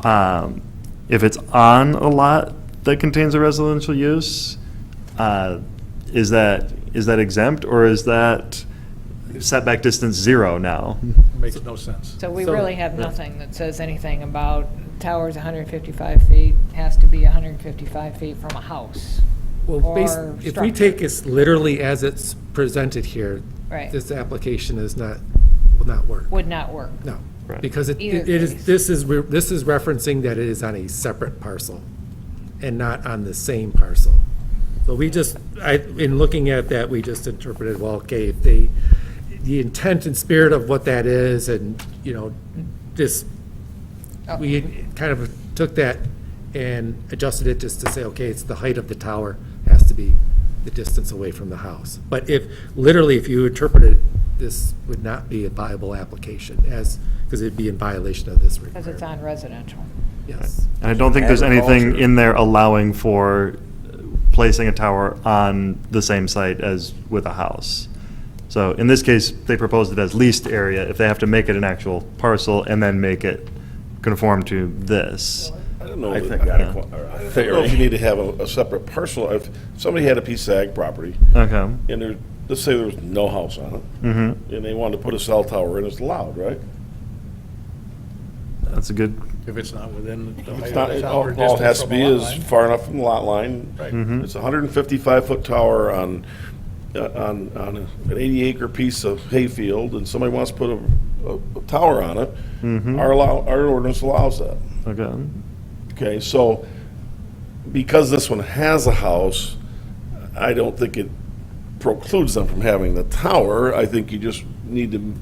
If it's on a lot that contains a residential use, is that exempt, or is that setback distance 0 now? Makes no sense. So we So- really have nothing that says anything about towers 155 feet, has to be 155 feet from a house. Well, Or if we take this literally as it's presented here, Right. this application will not work. Would not work. No, Right. because Either it is, case. this is referencing that it is on a separate parcel and not on the same parcel. So we just, in looking at that, we just interpreted, well, okay, if the intent and spirit of what that is, and, this, we kind of took that and adjusted it just to say, okay, it's the height of the tower has to be the distance away from the house. But literally, if you interpret it, this would not be a viable application because it'd be in violation of this Because requirement. it's on residential. Yes. And I don't think there's anything Agriculture. in there allowing for placing a tower on the same site as with a house. So in this case, they proposed it as leased area, if they have to make it an actual parcel and then make it conform to this. I don't know. I that- think I don't know if you theory. need to have a separate parcel. If somebody had a piece of ag property, Okay. and there, let's say there was no house on it, Mm-hmm. and they wanted to put a cell tower in, it's allowed, right? That's a good, If it's not within the height It's of not, the it- tower, all it has distance to from be a lot is line. far enough from the lot line. Right. Mhm. It's a 155-foot tower on an 80-acre piece of hayfield, and somebody wants to put a tower on it, Mhm. our ordinance allows that. okay. Okay, so because this one has a house, I don't think it precludes them from having the tower. I think you just need to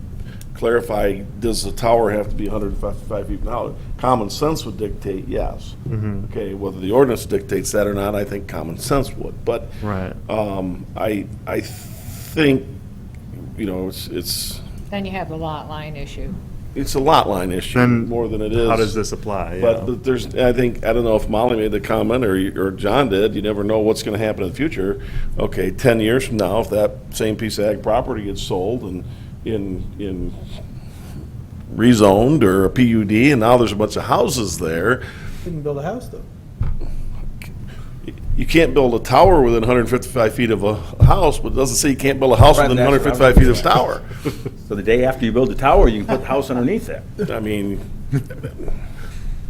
clarify, does the tower have to be 155 feet now? Common sense would dictate yes. Mhm. Okay, whether the ordinance dictates that or not, I think common sense would. But Right. I think, it's Then you have the lot line issue. a lot line issue Then more than it is. How does this apply? But there's, I don't know if Molly made the comment or John did, you never know what's gonna happen in the future. Okay, 10 years from now, if that same piece of ag property gets sold and in rezoned or a PUD, and now there's a bunch of houses there, You can build a house, though. you can't build a tower within 155 feet of a house, but it doesn't say you can't build a house Right, within that's what I was 155 feet of a tower. So the day after you build the tower, you can put the house underneath it. I mean,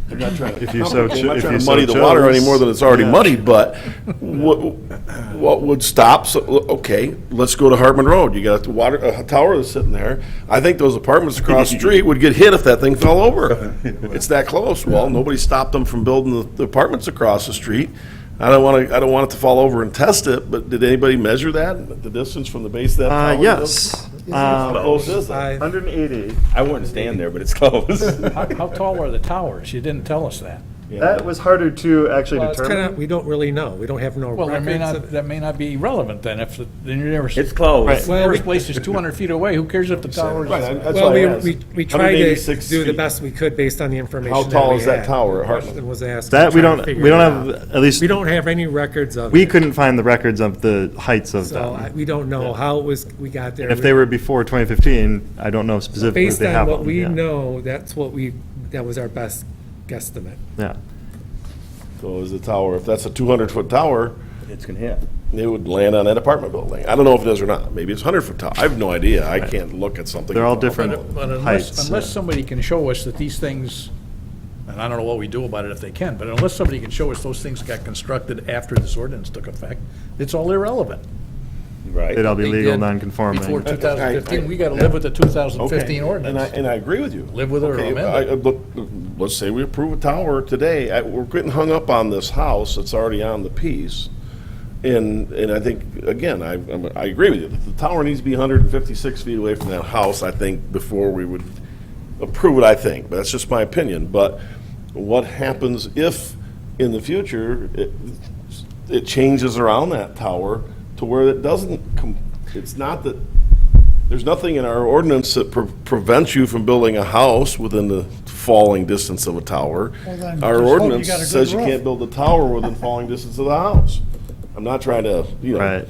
I'm not trying to, If you so I'm cho- not if trying you to so muddy the water chose. any more than it's already Yeah. muddied, but what would stop, so, okay, let's go to Hartman Road. You got a tower that's sitting there. I think those apartments across the street would get hit if that thing fell over. It's that close. Well, nobody stopped them from building the apartments across the street. I don't want it to fall over and test it, but did anybody measure that, the distance from the base of that tower? Yes. How close is that? 180. I wouldn't stand there, but it's close. How tall are the towers? You didn't tell us that. That was harder to actually Well, it's kind of, determine. we don't really know. We don't have no Well, records. that may not be relevant then, then you're never. It's close. Right. The first place is 200 feet away, who cares if the tower is? Right, that's Well, why I asked. we tried to 186 do the feet. best we could based on the information How that tall we is that had. tower at The question Hartman? was asked. That we trying don't, to figure we don't it out. have, at least, We don't have any records of we it. couldn't find the records of the heights of So them. we don't know how it was, we got there. And if they were before 2015, I don't know specifically if Based they have on them. what we yeah. know, that was our best guesstimate. Yeah. So is the tower, if that's a 200-foot tower, It's gonna hit. it would land on that apartment building. I don't know if it does or not. Maybe it's 100-foot tower. I have no idea. I can't look at something. They're all different But heights. unless somebody can show us that these things, and I don't know what we do about it if they can, but unless somebody can show us those things got constructed after this ordinance took effect, it's all irrelevant. Right. they'd all be They legal, did non-conforming. Before 2015, we got to live with the 2015 ordinance. And I agree with you. Live with it or Okay, amend it. look, let's say we approve a tower today, we're getting hung up on this house that's already on the piece. And I think, again, I agree with you. The tower needs to be 156 feet away from that house, I think, before we would approve it, I think. But that's just my opinion. But what happens if, in the future, it changes around that tower to where it doesn't, it's not that, there's nothing in our ordinance that prevents you from building a house within the falling distance of a tower. Well, then Our just hope you ordinance got a good says you roof. can't build a tower within falling distance of the house. I'm not trying to, Right.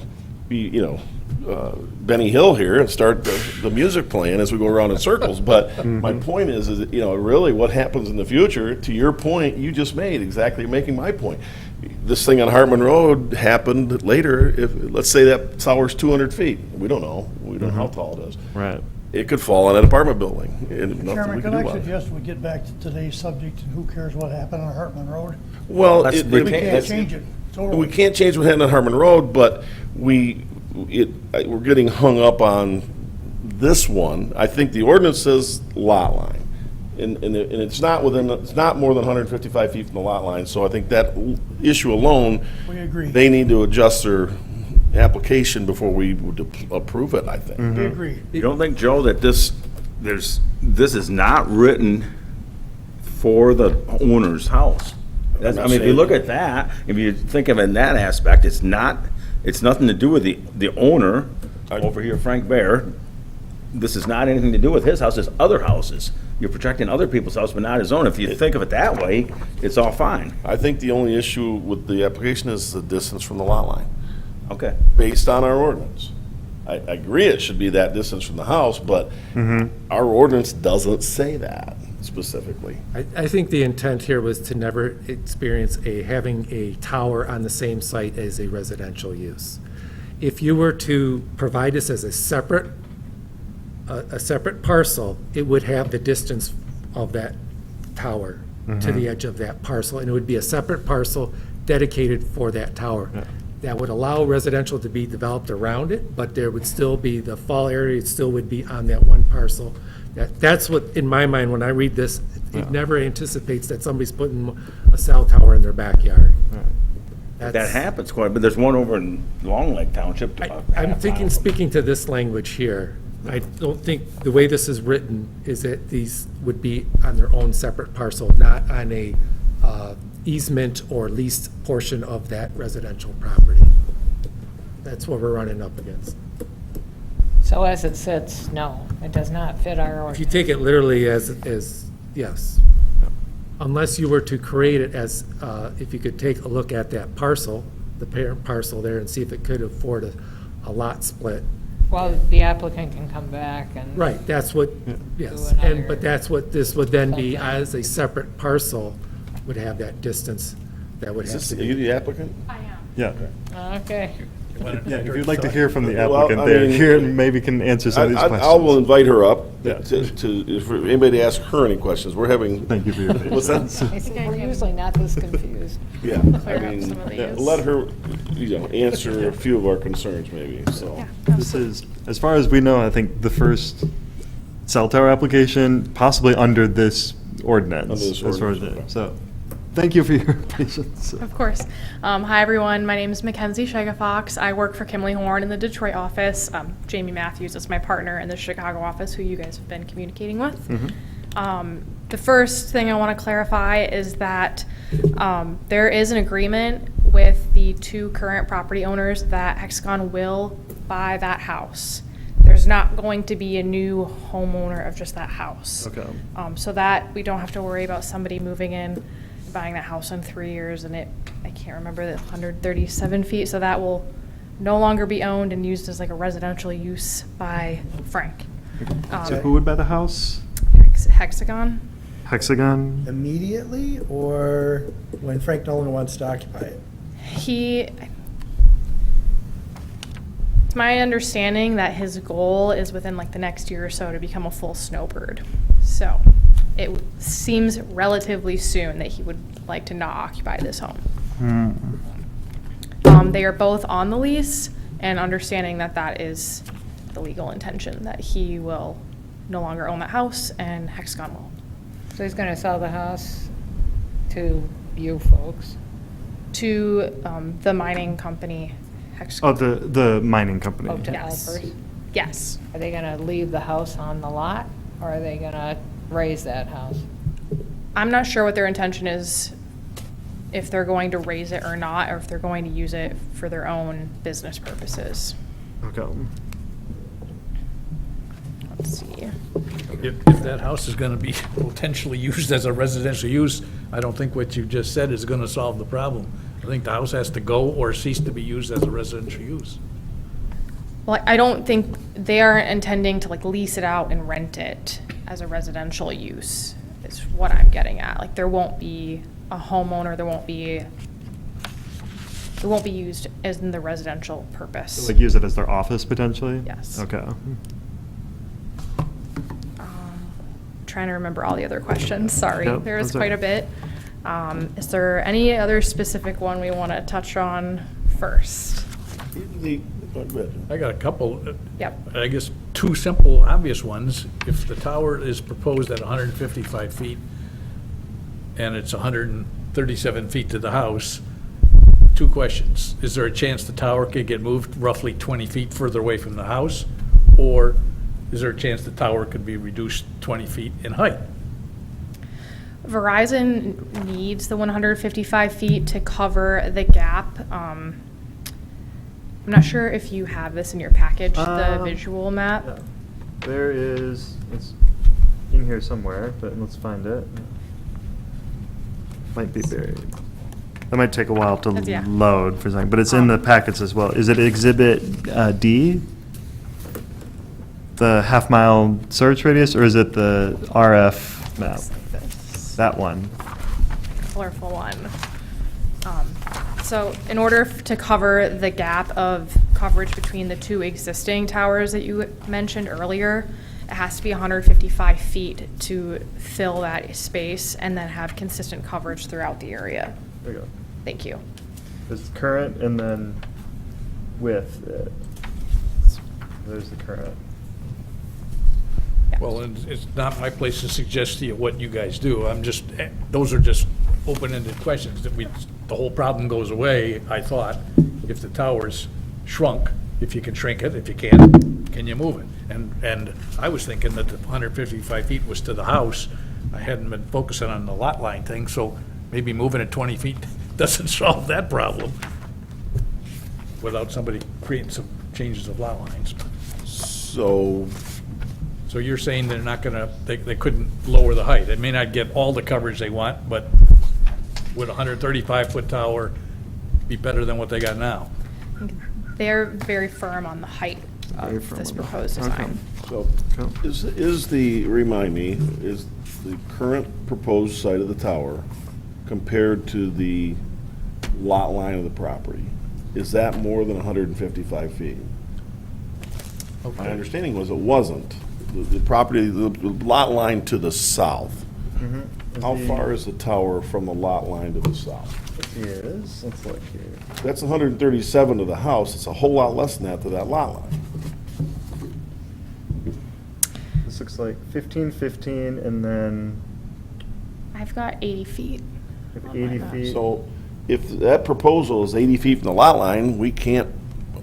be, Benny Hill here and start the music playing as we go around in circles. But my point is that, really what happens in the future, to your point you just made, exactly making my point. This thing on Hartman Road happened later. If, let's say that tower's 200 feet. We don't know. We don't know how tall it is. Right. It could fall on an apartment building. And nothing Chairman, we could can do I about it. suggest we get back to today's subject and who cares what happened on Hartman Road? Well, That's- it- we We it- can't change it. It's over We with. can't change what happened on Harmon Road, but we're getting hung up on this one. I think the ordinance says lot line. And it's not more than 155 feet from the lot line, so I think that issue alone. We agree. They need to adjust their application before we would approve it, I think. We agree. You don't think, Joe, that this is not written for the owner's house? That's, I mean, if you look at that, if you think of it in that aspect, it's nothing to do with the owner over here, Frank Bear. This has not anything to do with his house, it's other houses. You're protecting other people's house, but not his own. If you think of it that way, it's all fine. I think the only issue with the application is the distance from the lot line, Okay. based on our ordinance. I agree it should be that distance from the house, but our ordinance doesn't say that specifically. I think the intent here was to never experience having a tower on the same site as a residential use. If you were to provide this as a separate parcel, it would have the distance of that tower to the edge of that parcel, and it would be a separate parcel dedicated for that tower. That would allow residential to be developed around it, but there would still be, the fall area still would be on that one parcel. That's what, in my mind, when I read this, it never anticipates that somebody's putting a cell tower in their backyard. That happens quite, but there's one over in Long Lake Township. I'm thinking, speaking to this language here, I don't think the way this is written is that these would be on their own separate parcel, not on a easement or leased portion of that residential property. That's what we're running up against. So as it sits, no, it does not fit our If you ordinance. take it literally as yes. Unless you were to create it as, if you could take a look at that parcel, the parent parcel there, and see if it could afford a lot split. Well, the applicant can come back and. Right, that's what, yes, Do and, another but that's what this would then be, something. as a separate parcel, would have that distance that would have to Are you be. the applicant? Yeah. Okay. Yeah, if you'd like to hear from the Well, applicant I there, mean- here, and maybe can answer some of these questions. I will invite her up Yeah. if anybody asks her any questions. We're having, Thank you for your what's patience. that? We're usually not this confused. Yeah, Clear I up mean, some of these. let her, answer a few of our concerns maybe, so. This is, as far as we know, I think the first cell tower application possibly under this ordinance. Under this as far as ordinance, So, thank you for your patience. Of course. Hi, everyone. My name is Mackenzie Shagafox. I work for Kimley Horn in the Detroit office. Jamie Matthews is my partner in the Chicago office, who you guys have been communicating with. The first thing I want to clarify is that there is an agreement with the two current property owners that Hexagon will buy that house. There's not going to be a new homeowner of just that house. Okay. So that we don't have to worry about somebody moving in, buying that house in 3 years, and I can't remember, the 137 feet, so that will no longer be owned and used as like a residential use by Frank. So who would buy the house? Hexagon? Hexagon? Immediately, or when Frank Nolan wants to occupy it? It's my understanding that his goal is within like the next year or so to become a full snowbird. So it seems relatively soon that he would like to not occupy this home. They are both on the lease, and understanding that that is the legal intention, that he will no longer own that house and Hexagon will. So he's gonna sell the house to you folks? To the mining company, Oh, Hexagon. the mining company. Oh, to Yes. Alpers? Yes. Are they gonna leave the house on the lot, or are they gonna raise that house? I'm not sure what their intention is, if they're going to raise it or not, or if they're going to use it for their own business purposes. Okay. Let's see. If that house is gonna be potentially used as a residential use, I don't think what you just said is gonna solve the problem. I think the house has to go or cease to be used as a residential use. Well, I don't think they are intending to like lease it out and rent it as a residential use, is what I'm getting at. Like, there won't be a homeowner, it won't be used as in the residential purpose. Like use it as their office potentially? Yes. Okay. Trying to remember all the other questions, sorry. Yep, There was that's quite a okay. bit. Is there any other specific one we want to touch on first? I got a couple. Yep. I guess two simple, obvious ones. If the tower is proposed at 155 feet and it's 137 feet to the house, two questions. Is there a chance the tower could get moved roughly 20 feet further away from the house? Or is there a chance the tower could be reduced 20 feet in height? Verizon needs the 155 feet to cover the gap. I'm not sure if you have this in your package, the visual map. Yeah. There is, it's in here somewhere, but let's find it. Might be buried. That might take a while to Yeah. load for a second, but it's in the packets as well. Is it Exhibit D? The half-mile search radius, or is it the RF map? Looks like this. That one. Colorful one. So in order to cover the gap of coverage between the two existing towers that you mentioned earlier, it has to be 155 feet to fill that space and then have consistent coverage throughout the area. There you go. Thank you. It's current and then width. There's the current. Well, and it's not my place to suggest to you what you guys do. I'm just, those are just open-ended questions. That the whole problem goes away, I thought, if the tower's shrunk. If you can shrink it, if you can't, can you move it? And I was thinking that the 155 feet was to the house. I hadn't been focusing on the lot line thing, so maybe moving it 20 feet doesn't solve that problem without somebody creating some changes of lot lines. So, So you're saying they're not gonna, they couldn't lower the height? They may not get all the coverage they want, but would a 135-foot tower be better than what they got now? They're very firm on the height Very of firm this on the- proposed okay. design. so is the, remind me, is the current proposed site of the tower compared to the lot line of the property, is that more than 155 feet? My understanding was it wasn't. The property, the lot line to the south. How far is the tower from the lot line to the south? It is, let's look here. That's 137 to the house. It's a whole lot less than that to that lot line. This looks like 15, 15, and then I've got 80 feet. like on my 80 map. feet. So if that proposal is 80 feet from the lot line, we can't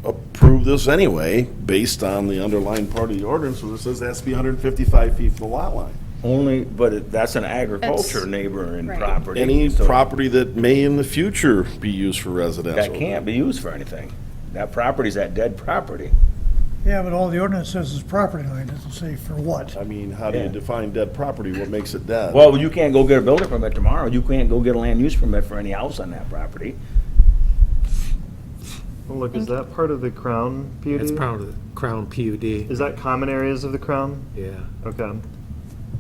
approve this anyway, based on the underlying part of the ordinance, where it says it has to be 155 feet from the lot line. Only, but that's an agriculture It's- neighboring right. property. Any so property that may in the future be used for residential. That can't be used for anything. That property's that dead property. Yeah, but all the ordinance says is property line, doesn't say for what. I mean, how do you Yeah. define dead property? What makes it dead? Well, you can't go get a building permit tomorrow. You can't go get a land use permit for any house on that property. Oh, look, is that part of the Crown PUD? It's part of the Crown PUD. Is that common areas of the Crown? Yeah. Okay.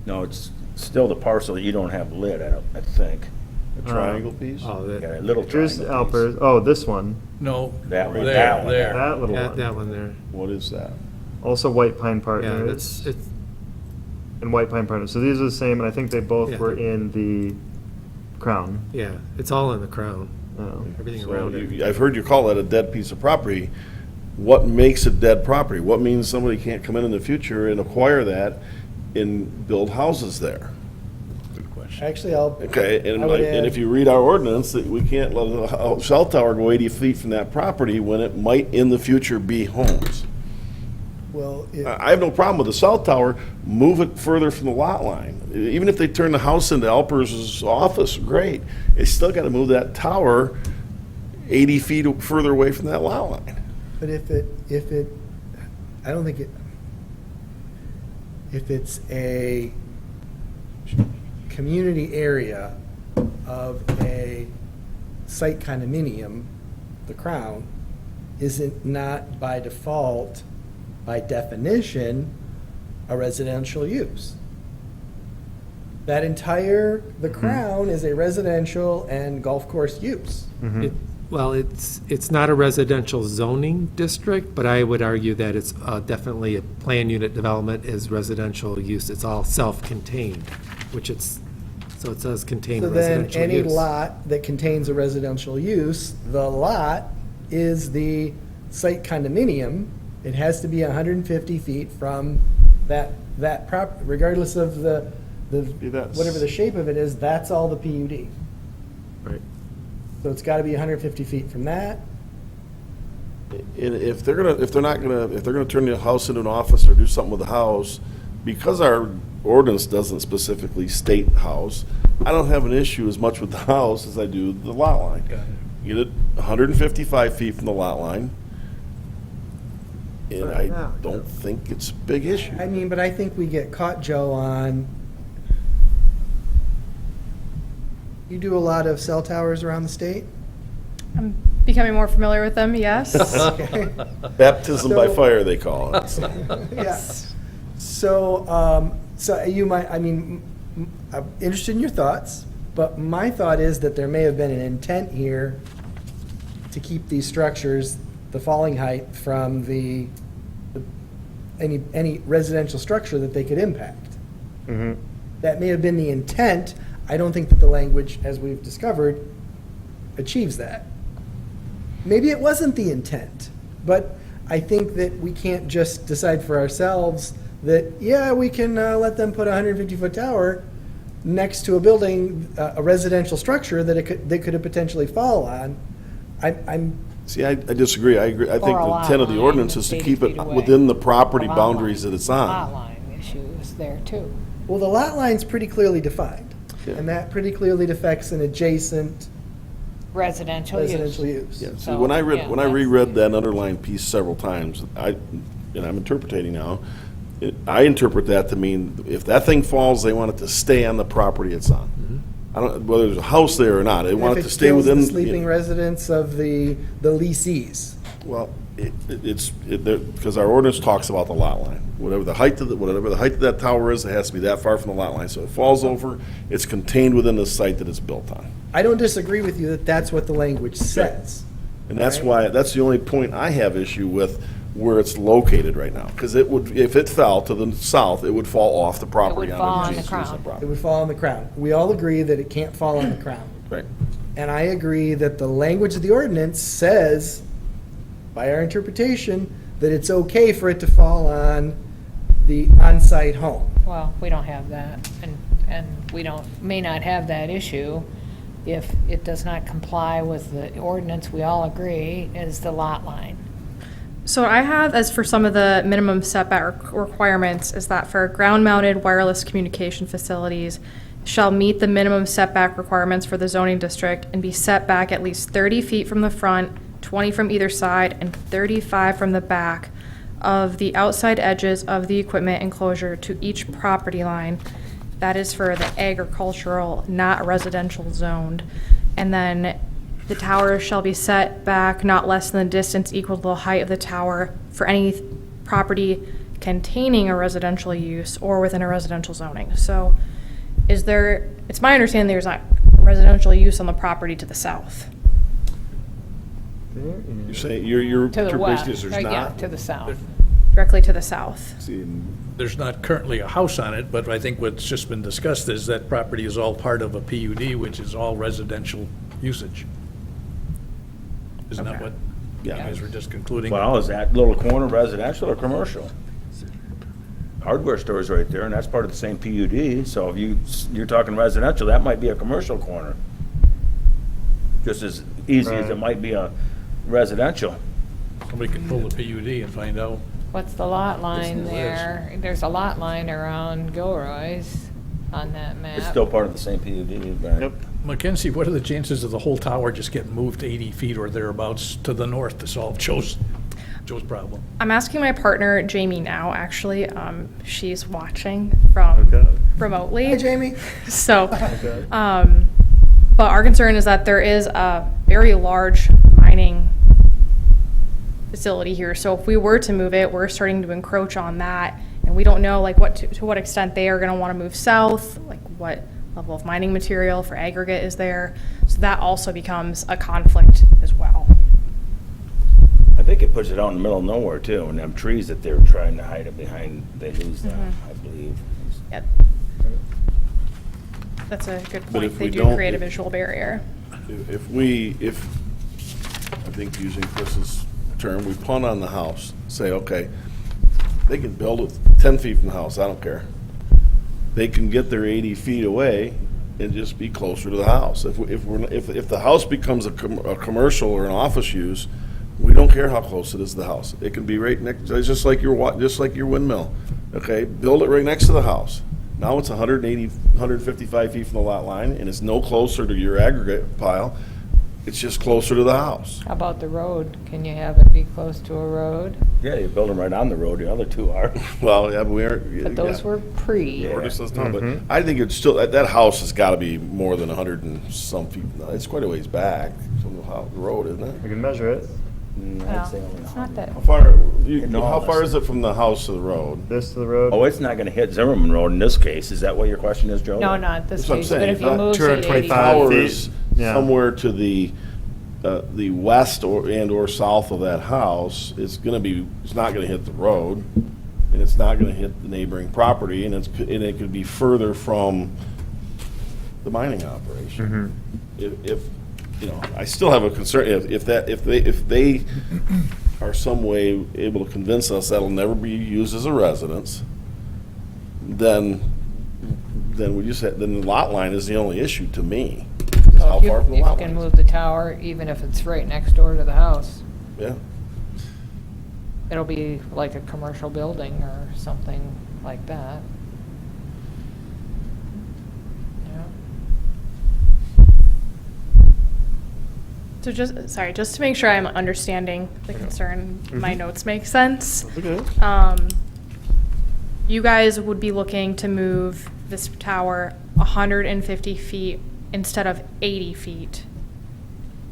No, it's still the parcel that you don't have lit, I think. A triangle piece? Oh, You got that, a little Here's triangle piece. Alpers, oh, this one, No. That one, There, that one. there. that little one. that one there. What is that? Also White Pine Yeah, Partners it's, and White Pine Partners. So these are the same, and I think they both Yeah. were in the Crown. yeah, it's all in the Crown, Oh. everything So around it. I've heard you call that a dead piece of property. what makes it dead property? What means somebody can't come in the future and acquire that and build houses there? Good question. Actually, I'll. Okay, and I would and add- if you read our ordinance, that we can't let a cell tower go 80 feet from that property when it might in the future be homes. Well, I have no problem with the cell tower, move it further from the lot line. Even if they turn the house into Alpers's office, great. They still gotta move that tower 80 feet further away from that lot line. but if I don't think if it's a community area of a site condominium, the Crown, isn't not by default, by definition, a residential use. The Crown is a residential and golf course use. Well, it's not a residential zoning district, but I would argue that it's definitely a plan unit development is residential use. It's all self-contained, so it does contain a So then, residential any use. lot that contains a residential use, the lot is the site condominium. It has to be 150 feet from that regardless of the that's- whatever the shape of it is, that's all the PUD. Right. So it's gotta be 150 feet from that. And if they're gonna turn the house into an office or do something with the house, because our ordinance doesn't specifically state house, I don't have an issue as much with the house as I do the lot line. Get it 155 feet from the lot line, and I don't think it's a big issue. I mean, but I think we get caught, Joe, on, you do a lot of cell towers around the state? I'm becoming more familiar with them, yes. Okay. Baptism by So- fire, they call it. Yeah. So, you might, I'm interested in your thoughts, but my thought is that there may have been an intent here to keep these structures, the falling height from any residential structure that they could impact. That may have been the intent. I don't think that the language, as we've discovered, achieves that. Maybe it wasn't the intent, but I think that we can't just decide for ourselves that, yeah, we can let them put a 150-foot tower next to a building, a residential structure that they could have potentially fall on. See, I disagree. I agree. I think Or a the lot intent of the line ordinance that's is to 80 keep it feet away. within the property A lot boundaries line. that it's Lot on. line issue is there too. Well, the lot line's pretty clearly defined, Yeah. and that pretty clearly affects an adjacent Residential use. residential use. Yeah, see, So, when I yeah, that's- reread that underlined piece several times, and I'm interpreting now, I interpret that to mean if that thing falls, they want it to stay on the property it's on. I don't, whether there's a house there or not, they want it to stay within. If it kills the sleeping residents of the leasees. Well, because our ordinance talks about the lot line. Whatever the height of that tower is, it has to be that far from the lot line. So if it falls over, it's contained within the site that it's built on. I don't disagree with you that that's what the language says. And that's why, that's the only point I have issue with where it's located right now. Because it would, if it fell to the south, it would fall off the property. fall on the adjacent crown. It property. would fall on the crown. We all agree that it can't fall on the crown. Right. And I agree that the language of the ordinance says, by our interpretation, that it's okay for it to fall on the on-site home. Well, we don't have that, and we may not have that issue if it does not comply with the ordinance, we all agree, is the lot line. So I have, as for some of the minimum setback requirements, is that for ground-mounted wireless communication facilities shall meet the minimum setback requirements for the zoning district and be set back at least 30 feet from the front, 20 from either side, and 35 from the back of the outside edges of the equipment enclosure to each property line. That is for the agricultural, not residential zoned. And then the tower shall be set back not less than the distance equal to the height of the tower for any property containing a residential use or within a residential zoning. So it's my understanding there's not residential use on the property to the south. You say, your To the west, interpretation is there's yeah, not? to the south. Directly to the south. See, There's not currently a house on it, but I think what's just been discussed is that property is all part of a PUD, which is all residential usage. Isn't that Okay. what? Yeah. You guys were just concluding. Well, is that little corner residential or commercial? Hardware store's right there, and that's part of the same PUD, so if you're talking residential, that might be a commercial corner. Just as easy as it Right. might be a residential. Somebody could pull the PUD and find out. What's the lot line It's- there? There's a lot line around Gilroy's on that map. It's still part of the same PUD, right? Yep. Mackenzie, what are the chances of the whole tower just getting moved 80 feet or thereabouts to the north to solve Joe's problem? I'm asking my partner, Jamie, now, actually. She's watching from Okay. remotely. Hey, Jamie. So, Okay. but our concern is that there is a very large mining facility here. So if we were to move it, we're starting to encroach on that. And we don't know, like, what to what extent they are going to want to move south, like what level of mining material for aggregate is there. So that also becomes a conflict as well. I think it puts it out in the middle of nowhere too, and them trees that they're trying to hide it behind, they lose them, I believe. Yep. That's a good But point. if They we do don't- create a visual barrier. If, I think using Chris's term, we punt on the house, say, okay, they can build it 10 feet from the house, I don't care. They can get their 80 feet away and just be closer to the house. If the house becomes a commercial or an office use, we don't care how close it is to the house. It can be right next, just like your windmill, okay? Build it right next to the house. Now it's 180, 155 feet from the lot line, and it's no closer to your aggregate pile. It's just closer to the house. How about the road? Can you have it be close to a road? Yeah, you build them right on the road, the other two are. Well, yeah, but we aren't. But those were pre. Ordinance does not, but I think it's still, that house has got to be more than 100 and some feet. It's quite a ways back from the road, isn't it? We can measure it. I'd say only It's not that. How far, No, how far listen. is it from the house to the road? This to the road. Oh, it's not gonna hit Zimmerman Road in this case, is that what your question is, Joe? No, not this That's what I'm case, but saying. if you Not move it 80 225 Tower feet. is Yeah. somewhere to the west or south of that house. It's not gonna hit the road, and it's not gonna hit the neighboring property, and it could be further from the mining operation. If I still have a concern, if they are some way able to convince us that'll never be used as a residence, then the lot line is the only issue to me. So How if you- far from the If lot you can line? move the tower, even if it's right next door to the house, Yeah. it'll be like a commercial building or something like that. Yeah. So just to make sure I'm understanding the concern, my notes make sense. Okay. You guys would be looking to move this tower 150 feet instead of 80 feet.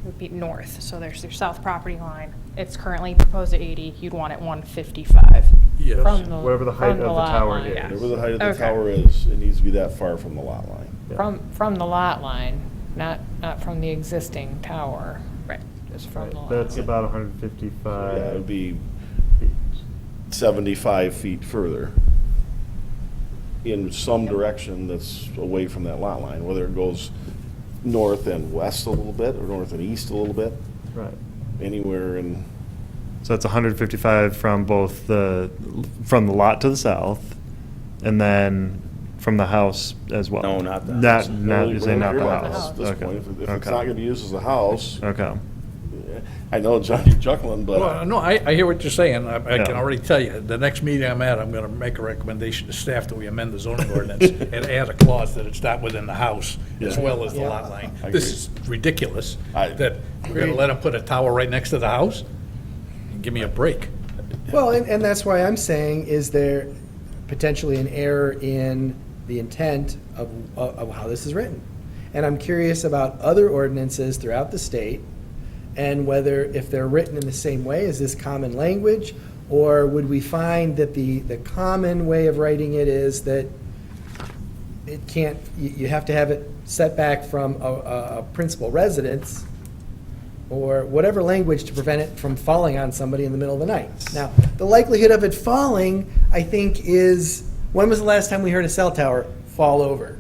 It would be north, so there's your south property line. It's currently proposed at 80, you'd want it 155. Yes. Whatever the height from of the lot tower line. is. Whatever the height of the Okay. tower is, it needs to be that far from the lot line. From the lot line, not from the existing tower, Right. just from the lot. That's line. about Yeah, it 155 would be feet. 75 feet further in some direction that's away from that lot line, whether it goes north and west a little bit, or north and east a little bit, Right. anywhere in, So it's 155 from from the lot to the south, and then from the house as well. No, not the Not, house. you're saying not the We're not house. at this Okay. point. If it's Okay. not gonna be used as a house, Okay. I know, John, you're chuckling, Well, but no, I hear what you're saying. I can Yeah. already tell you, the next meeting I'm at, I'm going to make a recommendation to staff that we amend the zoning ordinance and add a clause that it's not within the house as Yeah. well as the lot line. I This is ridiculous, I- that we're going to let them put a tower right next to the house? Give me a break. Well, and that's why I'm saying, is there potentially an error in the intent of how this is written? And I'm curious about other ordinances throughout the state, and whether, if they're written in the same way, is this common language? Or would we find that the common way of writing it is that it can't, you have to have it set back from a principal residence, or whatever language to prevent it from falling on somebody in the middle of the night. Now, the likelihood of it falling, I think, is, when was the last time we heard a cell tower fall over?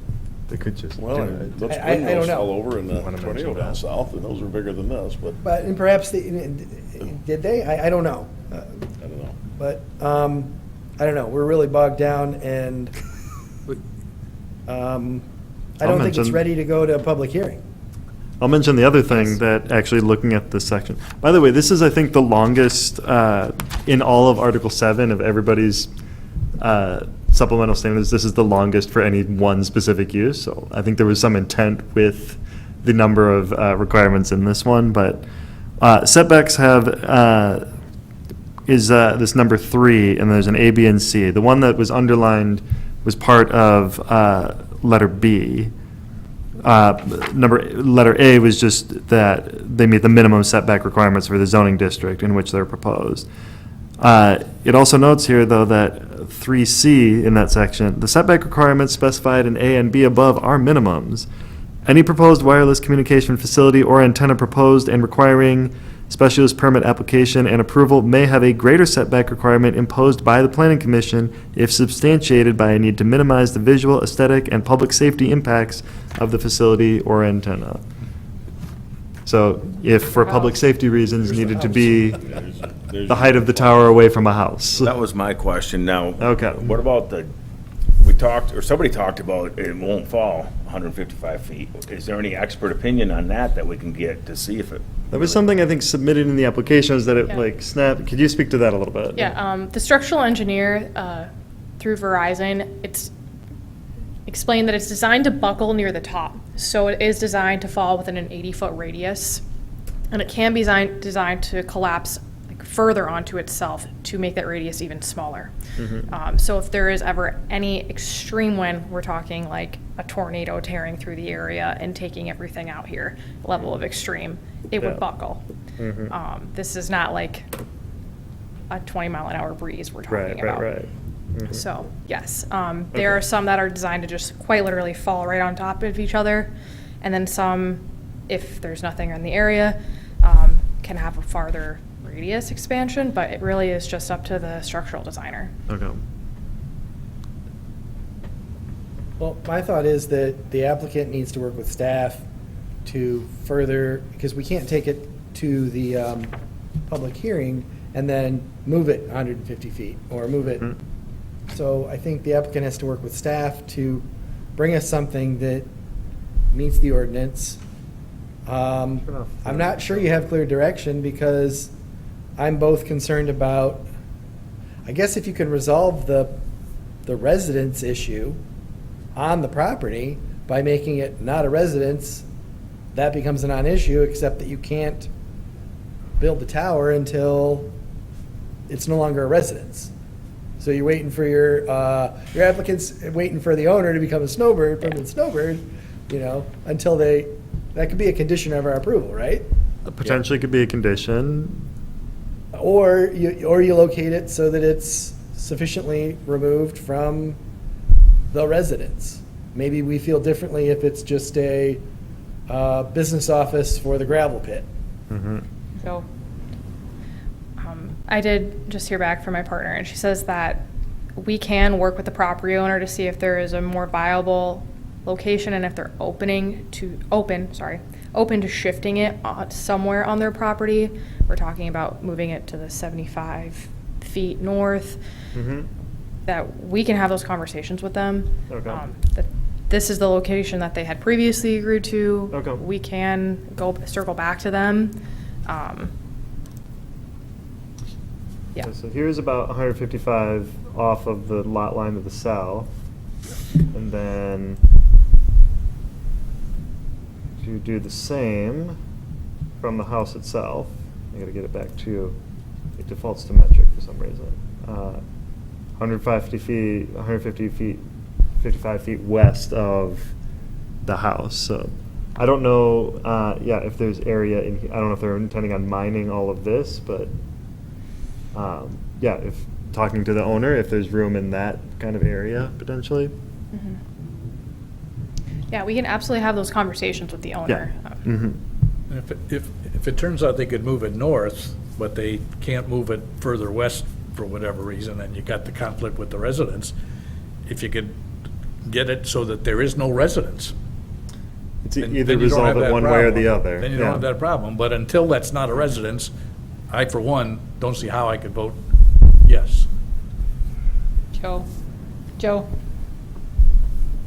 They could just do Well, it. those I don't windmills know. fell over in the Wanna mention tornado down that. south, and those were bigger than this, but And perhaps, did they? I don't know. I don't know. But, I don't know, we're really bogged down, and I don't think it's mention- ready to go to a public hearing. I'll mention the other thing that actually looking at this section. By the way, this is, I think, the longest in all of Article 7 of everybody's supplemental standards. This is the longest for any one specific use. So I think there was some intent with the number of requirements in this one. But setbacks have is this number 3, and there's an A, B, and C. The one that was underlined was part of letter B. Letter A was just that they meet the minimum setback requirements for the zoning district in which they're proposed. It also notes here, though, that 3C in that section, the setback requirements specified in A and B above are minimums. Any proposed wireless communication facility or antenna proposed and requiring special use permit application and approval may have a greater setback requirement imposed by the planning commission if substantiated by a need to minimize the visual, aesthetic, and public safety impacts of the facility or antenna. So if for public safety reasons needed to be the height of the tower away from a house. That was my question. Now, Okay. what about somebody talked about it won't fall 155 feet. Is there any expert opinion on that we can get to see if it? That was something I think submitted in the application, is that it Yeah. like snapped. Could you speak to that a little bit? Yeah, the structural engineer through Verizon, it's explained that it's designed to buckle near the top. So it is designed to fall within an 80-foot radius. And it can be designed to collapse further onto itself to make that radius even smaller. So if there is ever any extreme wind, we're talking like a tornado tearing through the area and taking everything out here, level of extreme, it would Yeah. buckle. This is not like a 20-mile-an-hour breeze we're talking about. Right. So, yes, there are some that are designed to just quite literally fall right on top of each other, and then some, if there's nothing in the area, can have a farther radius expansion, but it really is just up to the structural designer. Okay. Well, my thought is that the applicant needs to work with staff to further, because we can't take it to the public hearing and then move it 150 feet, or move it. So I think the applicant has to work with staff to bring us something that meets the ordinance. I'm not sure you have clear direction, because I'm both concerned about, I guess if you can resolve the residence issue on the property by making it not a residence, that becomes a non-issue, except that you can't build the tower until it's no longer a residence. So you're waiting for your applicant's waiting for the owner to become a snowbird, permanent snowbird, until that could be a condition of our approval, right? Potentially could be a condition. Or you locate it so that it's sufficiently removed from the residence. Maybe we feel differently if it's just a business office for the gravel pit. So, I did just hear back from my partner, and she says that we can work with the property owner to see if there is a more viable location, and if they're open to shifting it somewhere on their property. We're talking about moving it to the 75 feet north. That we can have those conversations with them. Okay. That this is the location that they had previously agreed to. Okay. We can circle back to them. Yeah. So here's about 155 off of the lot line to the south. And then if you do the same from the house itself, I gotta get it back to, it defaults to metric for some reason. 150 feet, 55 feet west of the house. So I don't know, if there's area in here. I don't know if they're intending on mining all of this, but if talking to the owner, if there's room in that kind of area potentially. Yeah, we can absolutely have those conversations with the owner. If it turns out they could move it north, but they can't move it further west for whatever reason, and you got the conflict with the residents, if you could get it so that there is no residence. It's Then- either then you don't have resolve it that one way or the problem. other. Then you Yeah. don't have that problem. But until that's not a residence, I, for one, don't see how I could vote yes. Joe? Joe,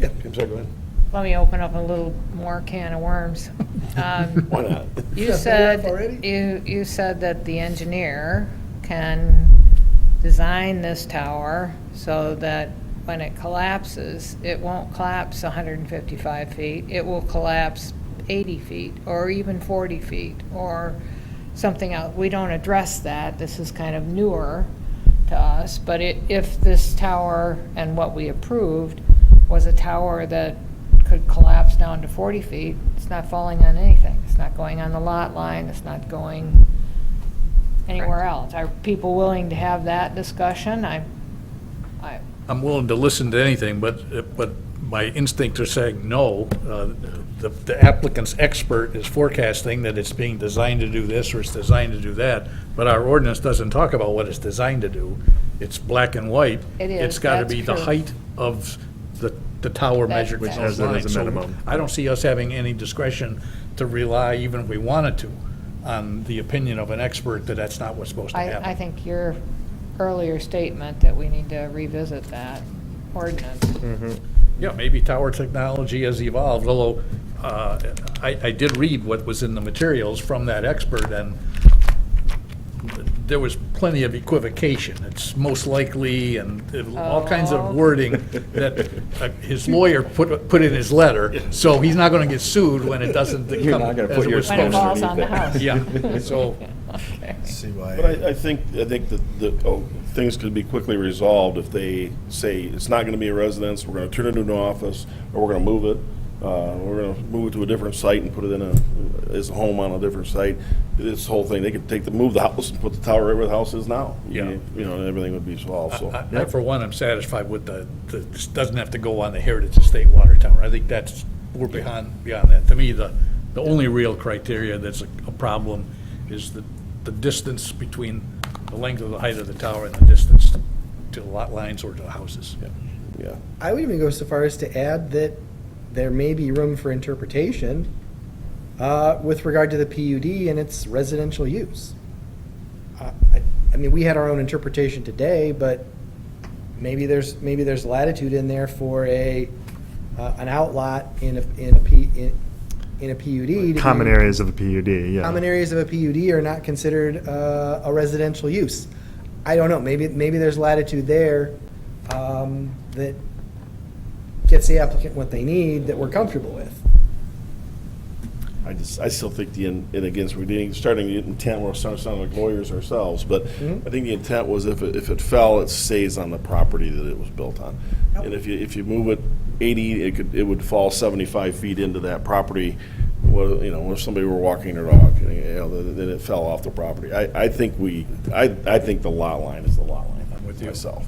Yeah, I'm sorry, go ahead. let me open up a little more can of worms. Why not? You Yeah, said, enough already? you said that the engineer can design this tower so that when it collapses, it won't collapse 155 feet. It will collapse 80 feet, or even 40 feet, or something else. We don't address that. This is kind of newer to us. But if this tower and what we approved was a tower that could collapse down to 40 feet, it's not falling on anything. It's not going on the lot line. It's not going anywhere else. Are people willing to have that discussion? I'm willing to listen to anything, but my instincts are saying no. The applicant's expert is forecasting that it's being designed to do this or it's designed to do that, but our ordinance doesn't talk about what it's designed to do. It's black and white. It is, It's got to that's be the true. height of the tower That's measured Which with has those it as a lines. So minimum. I don't see us having any discretion to rely, even if we wanted to, on the opinion of an expert that that's not what's supposed to happen. I think your earlier statement that we need to revisit that ordinance. Yeah, maybe tower technology has evolved, although I did read what was in the materials from that expert, and there was plenty of equivocation. It's most likely, and all kinds Oh. of wording that his lawyer put in his letter, so he's not going to get sued when it doesn't come You're not gonna as put it your was When it supposed falls to. on the house. Yeah, so, Okay. But I think that things could be quickly resolved if they say it's not gonna be a residence, we're gonna turn it into an office, or we're gonna move it. We're gonna move it to a different site and put it as a home on a different site. This whole thing, they could move the house and put the tower right where the house is now. Yeah. You know, and everything would be solved, so. I, for one, am satisfied with this doesn't have to go on the Heritage Estate water tower. I think we're beyond that. To me, the only real criteria that's a problem is the distance between the length of the height of the tower and the distance to the lot lines or to the houses. Yeah. I would even go so far as to add that there may be room for interpretation with regard to the PUD and its residential use. I mean, we had our own interpretation today, but maybe there's latitude in there for an outlot in a PUD. to Common be- areas of a PUD, yeah. Common areas of a PUD are not considered a residential use. I don't know, maybe there's latitude there that gets the applicant what they need, that we're comfortable with. I still think we're starting the intent, we're starting to sound like lawyers ourselves, but I think the intent was if it fell, it stays on the property that it was built on. And if you move it 80, it would fall 75 feet into that property. Well, if somebody were walking their dog, then it fell off the property. I think the lot line is the lot line. I'm with myself.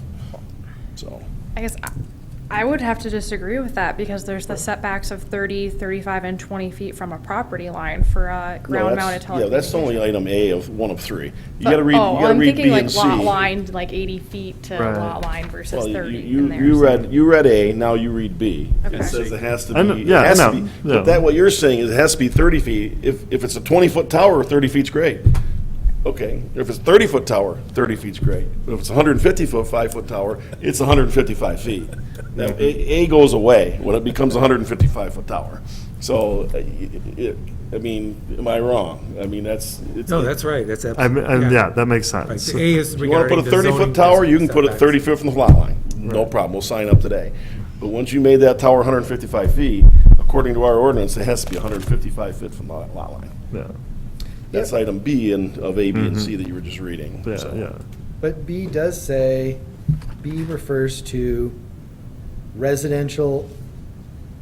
So. I guess I would have to disagree with that because there's the setbacks of 30, 35, and 20 feet from a property line for a ground-mounted telecommunications. Yeah, that's only item A of one of three. You But- gotta read, I'm B thinking like and C. lot line, like 80 feet to Right. lot line versus Well, 30 you in there. you read A, now you read B. Okay. It says it has to I know- be, yeah, I know, yeah. but that, what you're saying is it has to be 30 feet. If it's a 20-foot tower, 30 feet's great. Okay, if it's a 30-foot tower, 30 feet's great. But if it's a 150-foot, 5-foot tower, it's 155 feet. Now, A goes away when it becomes a 155-foot tower. So, I mean, am I wrong? I mean, it's. No, that's right, that's Yeah, absolutely. that makes Right, sense. the A is If you want to put a regarding the 30-foot zoning tower, you can put it setbacks. 30 feet from the lot line. No problem, we'll sign up today. But once you made that tower 155 feet, according to our ordinance, it has to be 155 feet from the lot line. Yeah, That's item B of A, B, and C that you were just reading. yeah, so. yeah. But B does say, B refers to residential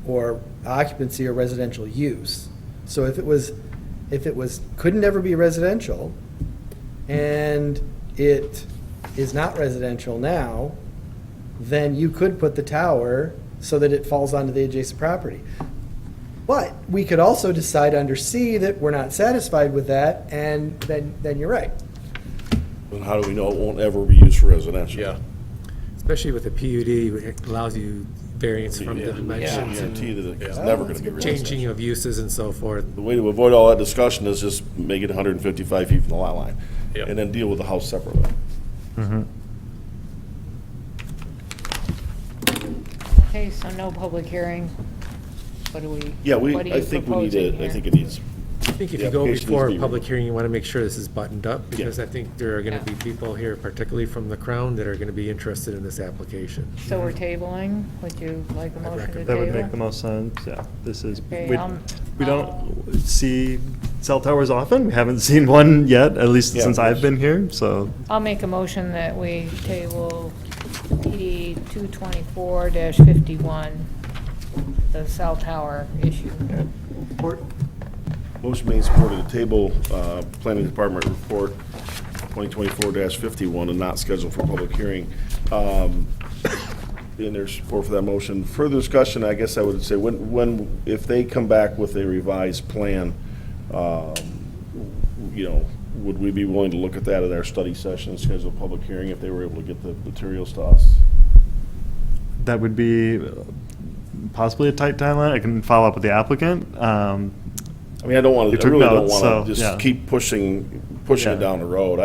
or occupancy or residential use. So if it was, couldn't ever be residential, and it is not residential now, then you could put the tower so that it falls onto the adjacent property. But we could also decide under C that we're not satisfied with that, and then you're right. And how do we know it won't ever be used for residential? Yeah. Especially with the PUD, it allows you variance from the Yeah, dimensions guarantee and that it's never going to be residential. changing of uses and so forth. The way to avoid all that discussion is just make it 155 feet from the lot line, Yep. and then deal with the house separately. Okay, so no public hearing. What do we? Yeah, what are you I think we need proposing to, I here? think it needs, I think if The you go application needs to before be a public reviewed. hearing, you want to make sure this is buttoned up, because I think there are going to Yeah. be people here, particularly from the Crown, that are going to be interested in this application. So we're tabling, would you like a motion to table? That would make the most sense, yeah. This is, Okay, we don't see cell towers often. We haven't seen one yet, at least Yeah, since I've there's- been here, so. I'll make a motion that we table PD 224-51, the cell tower issue. motion made, supported, to table, planning department report 2024-51 and not scheduled for public hearing. And there's support for that motion. Further discussion, I guess I would say, if they come back with a revised plan, would we be willing to look at that at our study session and schedule a public hearing if they were able to get the materials to us? That would be possibly a tight timeline. I can follow up with the applicant. I mean, I don't want You to, I took really don't notes, want so, to yeah. just keep pushing Yeah. it down the road.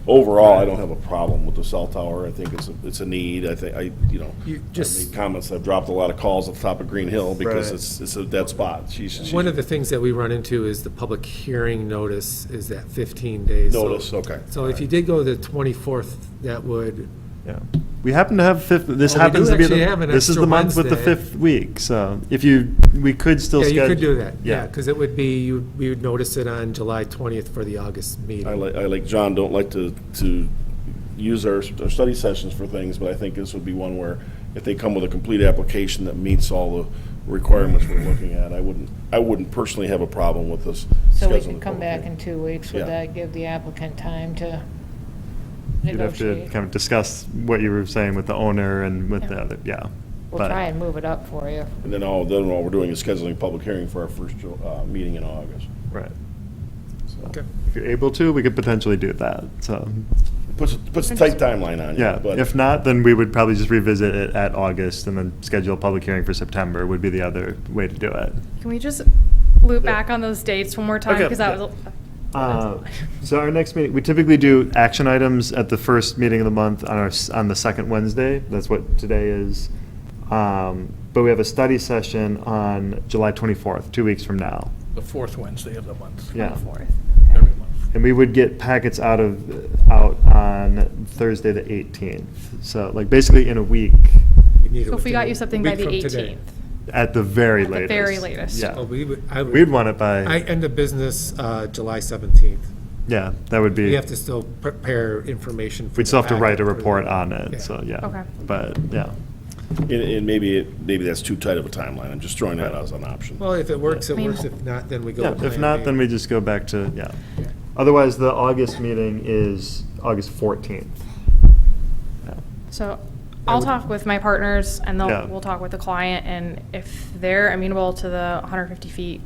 Overall, I don't have a problem with the cell tower. I think it's a need. I think, You I've just, made comments, I've dropped a lot of calls at the top of Green Hill because Right. it's a dead spot. She's one of the things that we run into is the public hearing notice is that 15 days. So- Notice, okay. So if you did go to the 24th, that would, Yeah. We happen to have this Well, we do happens to be, actually have an this is extra the month with the Wednesday. 5th week, so we could still yeah, schedule. you could do that, yeah, Yeah. because it would be, we would notice it on July 20th for the August meeting. I like John, don't like to use our study sessions for things, but I think this would be one where if they come with a complete application that meets all the requirements we're looking at, I wouldn't personally have a problem with this. So we scheduling can the come public back hearing. in 2 weeks. Would Yeah. that give the applicant time to You'd have to negotiate? kind of discuss what you were saying with the owner and with the other, yeah. We'll But- try and move it up for you. And then all we're doing is scheduling a public hearing for our first meeting in August. Right. So, Okay. If you're able to, we could potentially do that, so. Puts a tight timeline on you. Yeah, but if not, then we would probably just revisit it at August and then schedule a public hearing for September would be the other way to do it. Can we just loop back on those dates one more time? Okay. Because that was. So our next meeting, we typically do action items at the first meeting of the month on the second Wednesday. That's what today is. But we have a study session on July 24th, 2 weeks from now. The fourth Wednesday of the month. Yeah. Every month. And we would get packets out on Thursday, the 18th. So like basically in a week We'd need it So if we within got a you something by week the from today. 18th. at the very At the latest. very latest. Yeah. Oh, We'd want it by, end of business, July 17th. yeah, that would We be, have to still prepare information. for we'd the still have to write a packet. report on it, Yeah. so yeah. Okay. But, yeah. And maybe that's too tight of a timeline. I'm just throwing that out as an option. Well, if it works, it I mean- works. If not, then we go. Yeah, with if Plan not, B. then we just go back to, yeah. Otherwise, the August meeting is August 14th. Yeah. So I'll talk with my partners and Yeah. we'll talk with the client, and if they're amenable to the 150 feet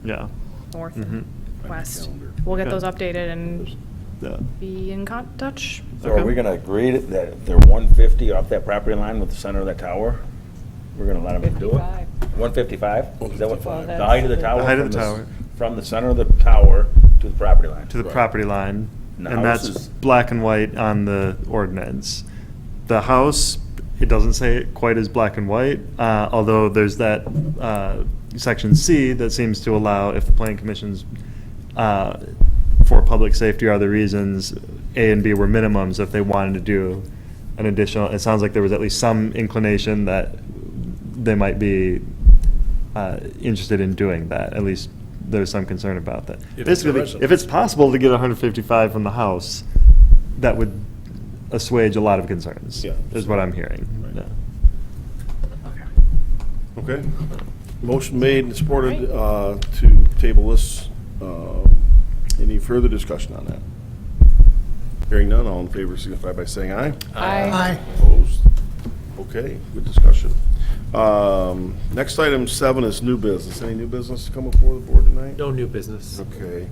Yeah. north Mhm. and west, we'll get Okay. those updated and Yeah. be in touch. So are we gonna agree that if they're 150 off that property line with the center of that tower, we're gonna let them do it? 55. 155? Is that what, 155. the height of the The tower? height of from the tower. From the center of the tower to the property line? To the Right. property line. And the And house that's is- black and white on the ordinance. The house, it doesn't say it quite as black and white, although there's that section C that seems to allow, if the planning commission's, for public safety or other reasons, A and B were minimums if they wanted to do an additional, it sounds like there was at least some inclination that they might be interested in doing that, at least there's some concern about that. If it's a Basically, if it's possible to get 155 from the house, that would assuage a lot of concerns, Yeah. is what I'm hearing. Right. Yeah. Okay. Motion made and supported to table this. Any further discussion on that? Hearing none, all in favor signify by saying aye. Aye. Opposed? Okay, good discussion. Next item 7 is new business. Any new business to come before the board tonight? No new business. Okay.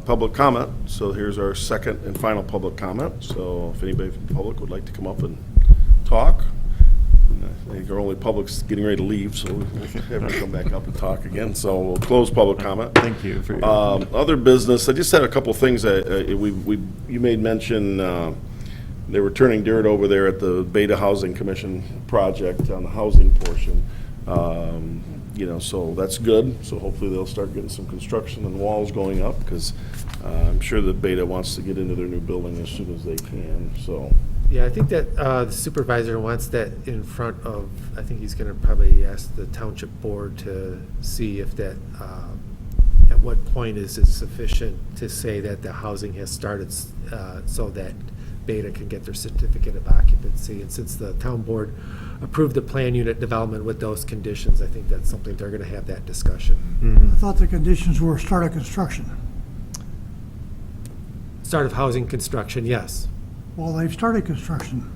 Public comment. So here's our second and final public comment. So if anybody from the public would like to come up and talk, I think our only public's getting ready to leave, so we have to come back up and talk again. So we'll close public comment. Thank you for your. Other business, I just had a couple things that you made mention, they were turning dirt over there at the Beta Housing Commission project on the housing portion. So that's good. So hopefully they'll start getting some construction and walls going up, because I'm sure that Beta wants to get into their new building as soon as they can, so. Yeah, I think that the supervisor wants that in front of, I think he's going to probably ask the township board to see if that, at what point is it sufficient to say that the housing has started so that Beta can get their certificate of occupancy. And since the town board approved the plan unit development with those conditions, I think that's something they're going to have that discussion. I thought the conditions were start of construction. Start of housing construction, yes. Well, they've started construction.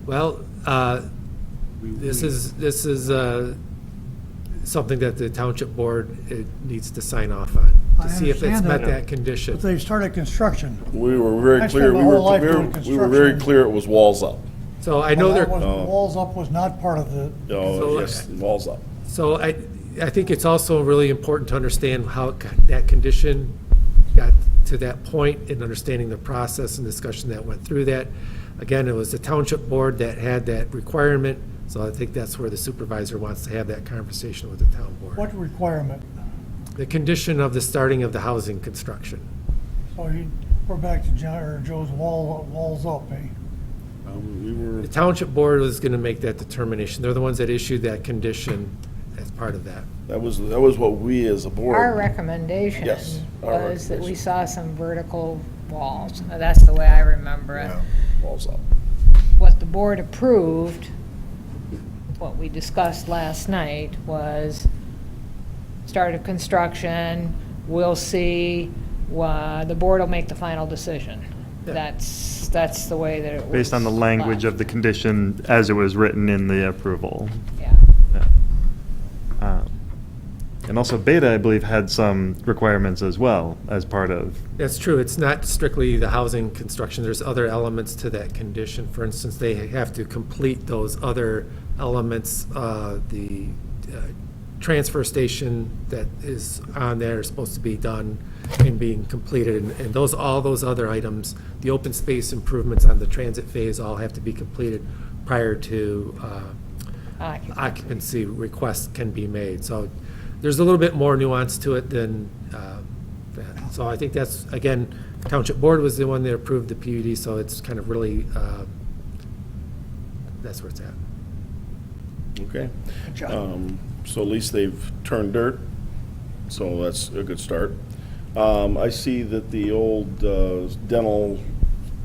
Well, this is something that the township board needs to sign off on I to see if it's understand met that, that condition. But they've started construction. We were very I clear, spent my whole life doing we were very construction. clear it was walls up. So I know Well, that they're, wasn't- Walls up was not part of the, Oh, So- yes, walls up. so I think it's also really important to understand how that condition got to that point in understanding the process and discussion that went through that. Again, it was the township board that had that requirement, so I think that's where the supervisor wants to have that conversation with the town board. what requirement? The condition of the starting of the housing construction. So we're back to Joe's walls up, eh? We were, The township board was going to make that determination. They're the ones that issued that condition as part of that. that was what we as a board. Our recommendation Yes, our was that we recommendation. saw some vertical walls. That's the way I remember it. Walls up. What the board approved, what we discussed last night, was start of construction, we'll see, the board will make the final decision. Yeah. That's the way that it was. Based on the language of the condition as it was written in the approval. Yeah. Yeah. And also Beta, I believe, had some requirements as well as part of. That's true. It's not strictly the housing construction. There's other elements to that condition. For instance, they have to complete those other elements. The transfer station that is on there is supposed to be done and being completed. And all those other items, the open space improvements on the transit phase all have to be completed prior to occupancy requests can be made. So there's a little bit more nuance to it than that. So I think that's, again, Township Board was the one that approved the PUD, so it's kind of really, that's where it's at. Okay. So at least they've turned dirt, so that's a good start. I see that the old dental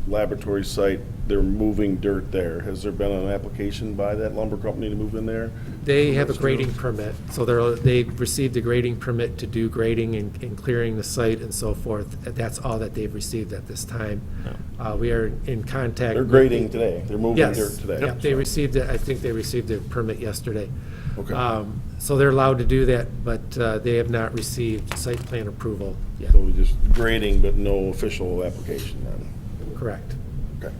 laboratory site, they're moving dirt there. Has there been an application by that lumber company to move in there? They have a grading permit, so they've received a grading permit to do grading and clearing the site and so forth. That's all that they've received at this time. We are in contact. They're with grading the- today. They're moving Yes. dirt today. Yep, they received it, I think they received a permit yesterday. Okay. So they're allowed to do that, but they have not received site plan approval yet. So we're just grading, but no official application then? Correct. Okay.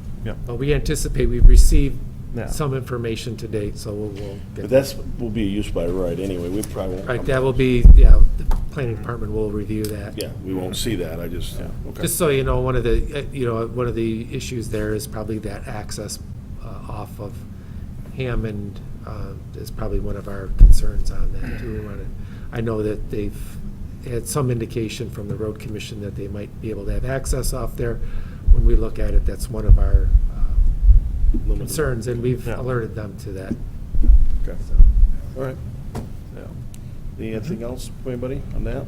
But we anticipate we've received Yeah. some information to date, so we'll get. But that's, will be a use by right anyway. We probably won't. Right, come- that will be, yeah, the planning department will review that. Yeah, we won't see that. I just, okay. Just so you know, one of the issues there is probably that access off of Hammond is probably one of our concerns on that too. I know that they've had some indication from the road commission that they might be able to have access off there. When we look at it, that's one of our concerns, and we've Yeah. alerted them to that. Okay. All right. Anything else, anybody on that?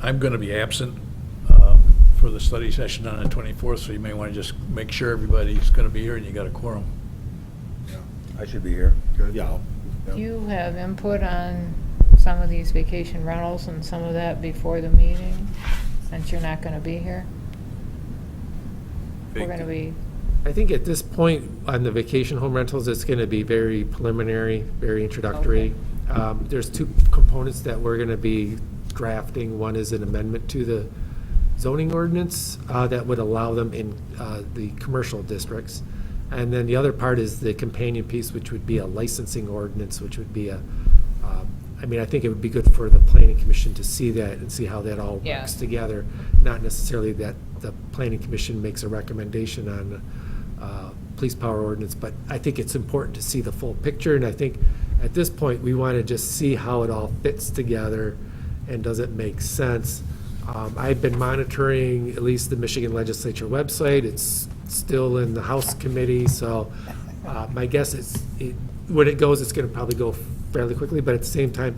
I'm going to be absent for the study session on the 24th, so you may want to just make sure everybody's going to be here and you got a quorum. I should be here. Yeah. Do you have input on some of these vacation rentals and some of that before the meeting, since you're not going to be here? We're going to be, I think at this point, on the vacation home rentals, it's going to be very preliminary, very introductory. There's two components that we're going to be drafting. One is an amendment to the zoning ordinance that would allow them in the commercial districts. And then the other part is the companion piece, which would be a licensing ordinance, which would be I mean, I think it would be good for the planning commission to see that and see how that all Yeah. works together. Not necessarily that the planning commission makes a recommendation on police power ordinance, but I think it's important to see the full picture. And I think at this point, we want to just see how it all fits together and does it make sense. I've been monitoring at least the Michigan Legislature website. It's still in the House committee, so my guess is when it goes, it's going to probably go fairly quickly, but at the same time,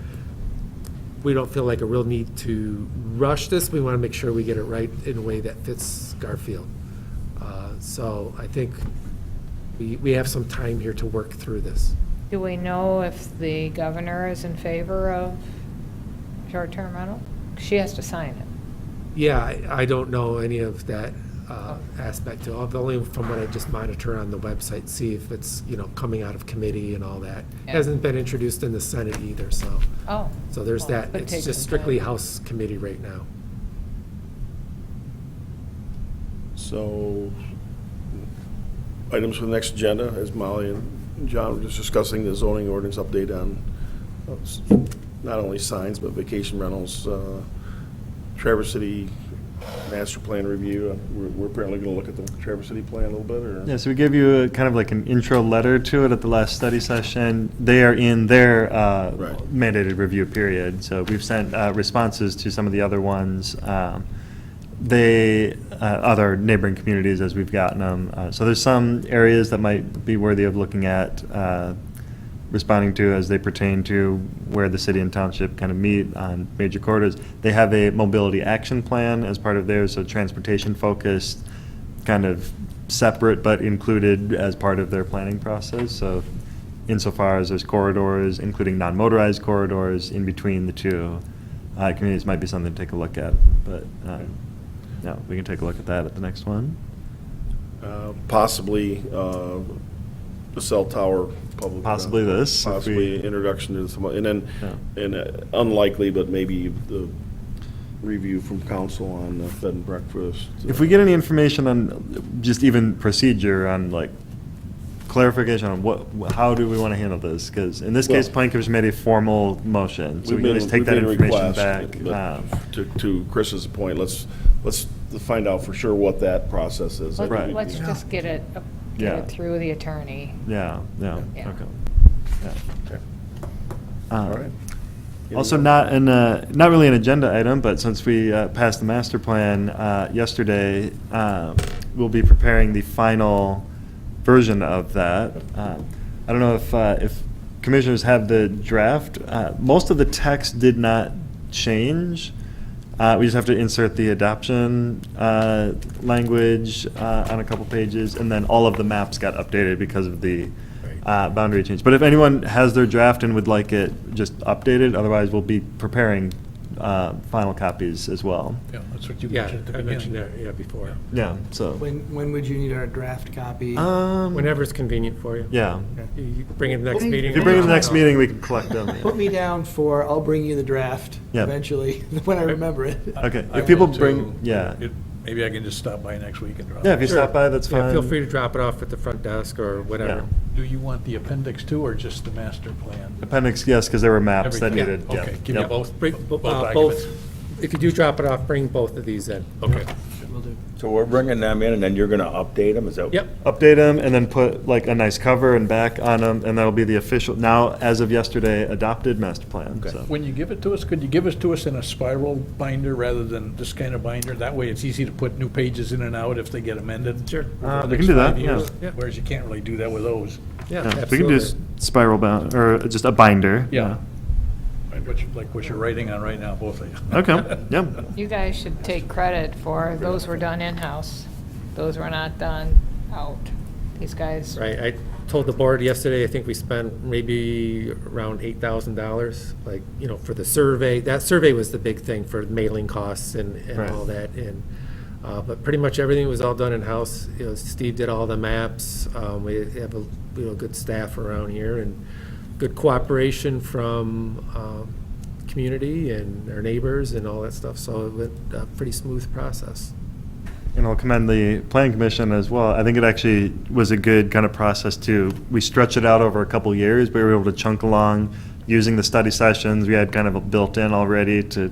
we don't feel like a real need to rush this. We want to make sure we get it right in a way that fits Garfield. So I think we have some time here to work through this. Do we know if the governor is in favor of short-term rental? She has to sign it. Yeah, I don't know any of that aspect to it, only from what I just monitor on the website, see if it's, coming out of committee and all that. Yeah. Hasn't been introduced in the Senate either, so. Oh. So there's Well, that. could It's take just some strictly time. House committee right now. So, items for the next agenda, as Molly and John were just discussing, the zoning ordinance update on not only signs, but vacation rentals, Traverse City master plan review. We're apparently going to look at the Traverse City plan a little bit, or? Yeah, so we gave you kind of like an intro letter to it at the last study session. They are in their Right. mandated review period, so we've sent responses to some of the other ones. Other neighboring communities as we've gotten them. So there's some areas that might be worthy of looking at, responding to as they pertain to where the city and township kind of meet on major corridors. They have a mobility action plan as part of theirs, so transportation focused, kind of separate but included as part of their planning process. So insofar as there's corridors, including non-motorized corridors in between the two communities, might be something to take a look at. But yeah, we can take a look at that at the next one. Possibly the cell tower public. Possibly this, if Possibly we- introduction to some, and then, Yeah. and unlikely, but maybe the review from council on the bed and breakfast. If we get any information on just even procedure on like clarification on how do we want to handle this? Because in this case, Well- Planning Commission made a formal motion, so we can always take that information back. To Chris's point, let's find out for sure what that process is. Right. Let's just get it Yeah. through the attorney. Yeah, Yeah. okay. Yeah. Okay. All right. Also, not really an agenda item, but since we passed the master plan yesterday, we'll be preparing the final version of that. I don't know if commissioners have the draft. Most of the text did not change. We just have to insert the adoption language on a couple pages, and then all of the maps got updated because of the boundary change. But if anyone has their draft and would like it just updated, otherwise we'll be preparing final copies as well. Yeah, that's what you Yeah, mentioned at the I mentioned beginning. that, before. Yeah, so. When would you need our draft copy? Whenever it's convenient for you. Yeah. You bring it to the next meeting. If you bring it to the next meeting, we can collect them. Put me down for, I'll bring you the draft Yeah. eventually, when I remember it. Okay, I if people would bring, too. yeah. Maybe I can just stop by next week and drop it. Yeah, if you Sure. stop by, that's Yeah, fine. feel free to drop it off at the front desk or whatever. Yeah. Do you want the appendix too, or just the master plan? Appendix, yes, because there were maps that Everything. needed, yeah. Okay, give me Yep. both, Bring both both, documents. if you do drop it off, bring both of these in. Okay. Will do. So we're bringing them in, and then you're gonna update them, is that? Yep. Update them and then put like a nice cover and back on them, and that'll be the official, now, as of yesterday, adopted master plan, so. When you give it to us, could you give it to us in a spiral binder rather than this kind of binder? That way it's easy to put new pages in and out if they get amended. Sure. over the We next can do that, 5 years. yeah. Whereas you can't really do that with those. Yeah, Yeah, absolutely. we can do spiral bound, or just a binder. Yeah. Like what you're writing on right now, both of you. Okay, yeah. You guys should take credit for, those were done in-house. Those were not done out. These guys. Right, I told the board yesterday, I think we spent maybe around $8,000, like, for the survey. That survey was the big thing for mailing costs and Right. all that, and, but pretty much everything was all done in-house. Steve did all the maps, we have a good staff around here, and good cooperation from, community and our neighbors and all that stuff, so it went a pretty smooth process. And I'll commend the planning commission as well. I think it actually was a good kind of process too. We stretched it out over a couple years, but we were able to chunk along using the study sessions we had kind of built in already to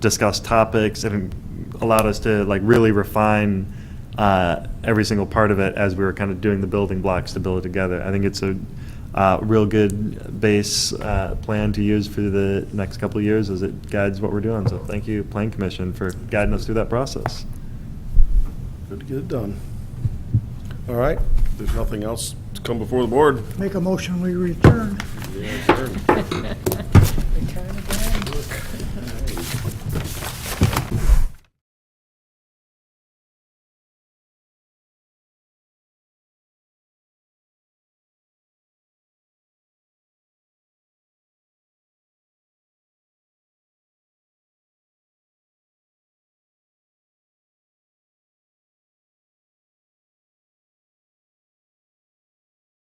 discuss topics, and it allowed us to like really refine every single part of it as we were kind of doing the building blocks to build it together. I think it's a real good base plan to use for the next couple of years as it guides what we're doing. So thank you, Planning Commission, for guiding us through that process. Good to get it done. All right, if there's nothing else to come before the board. Make a motion, we return. Return again.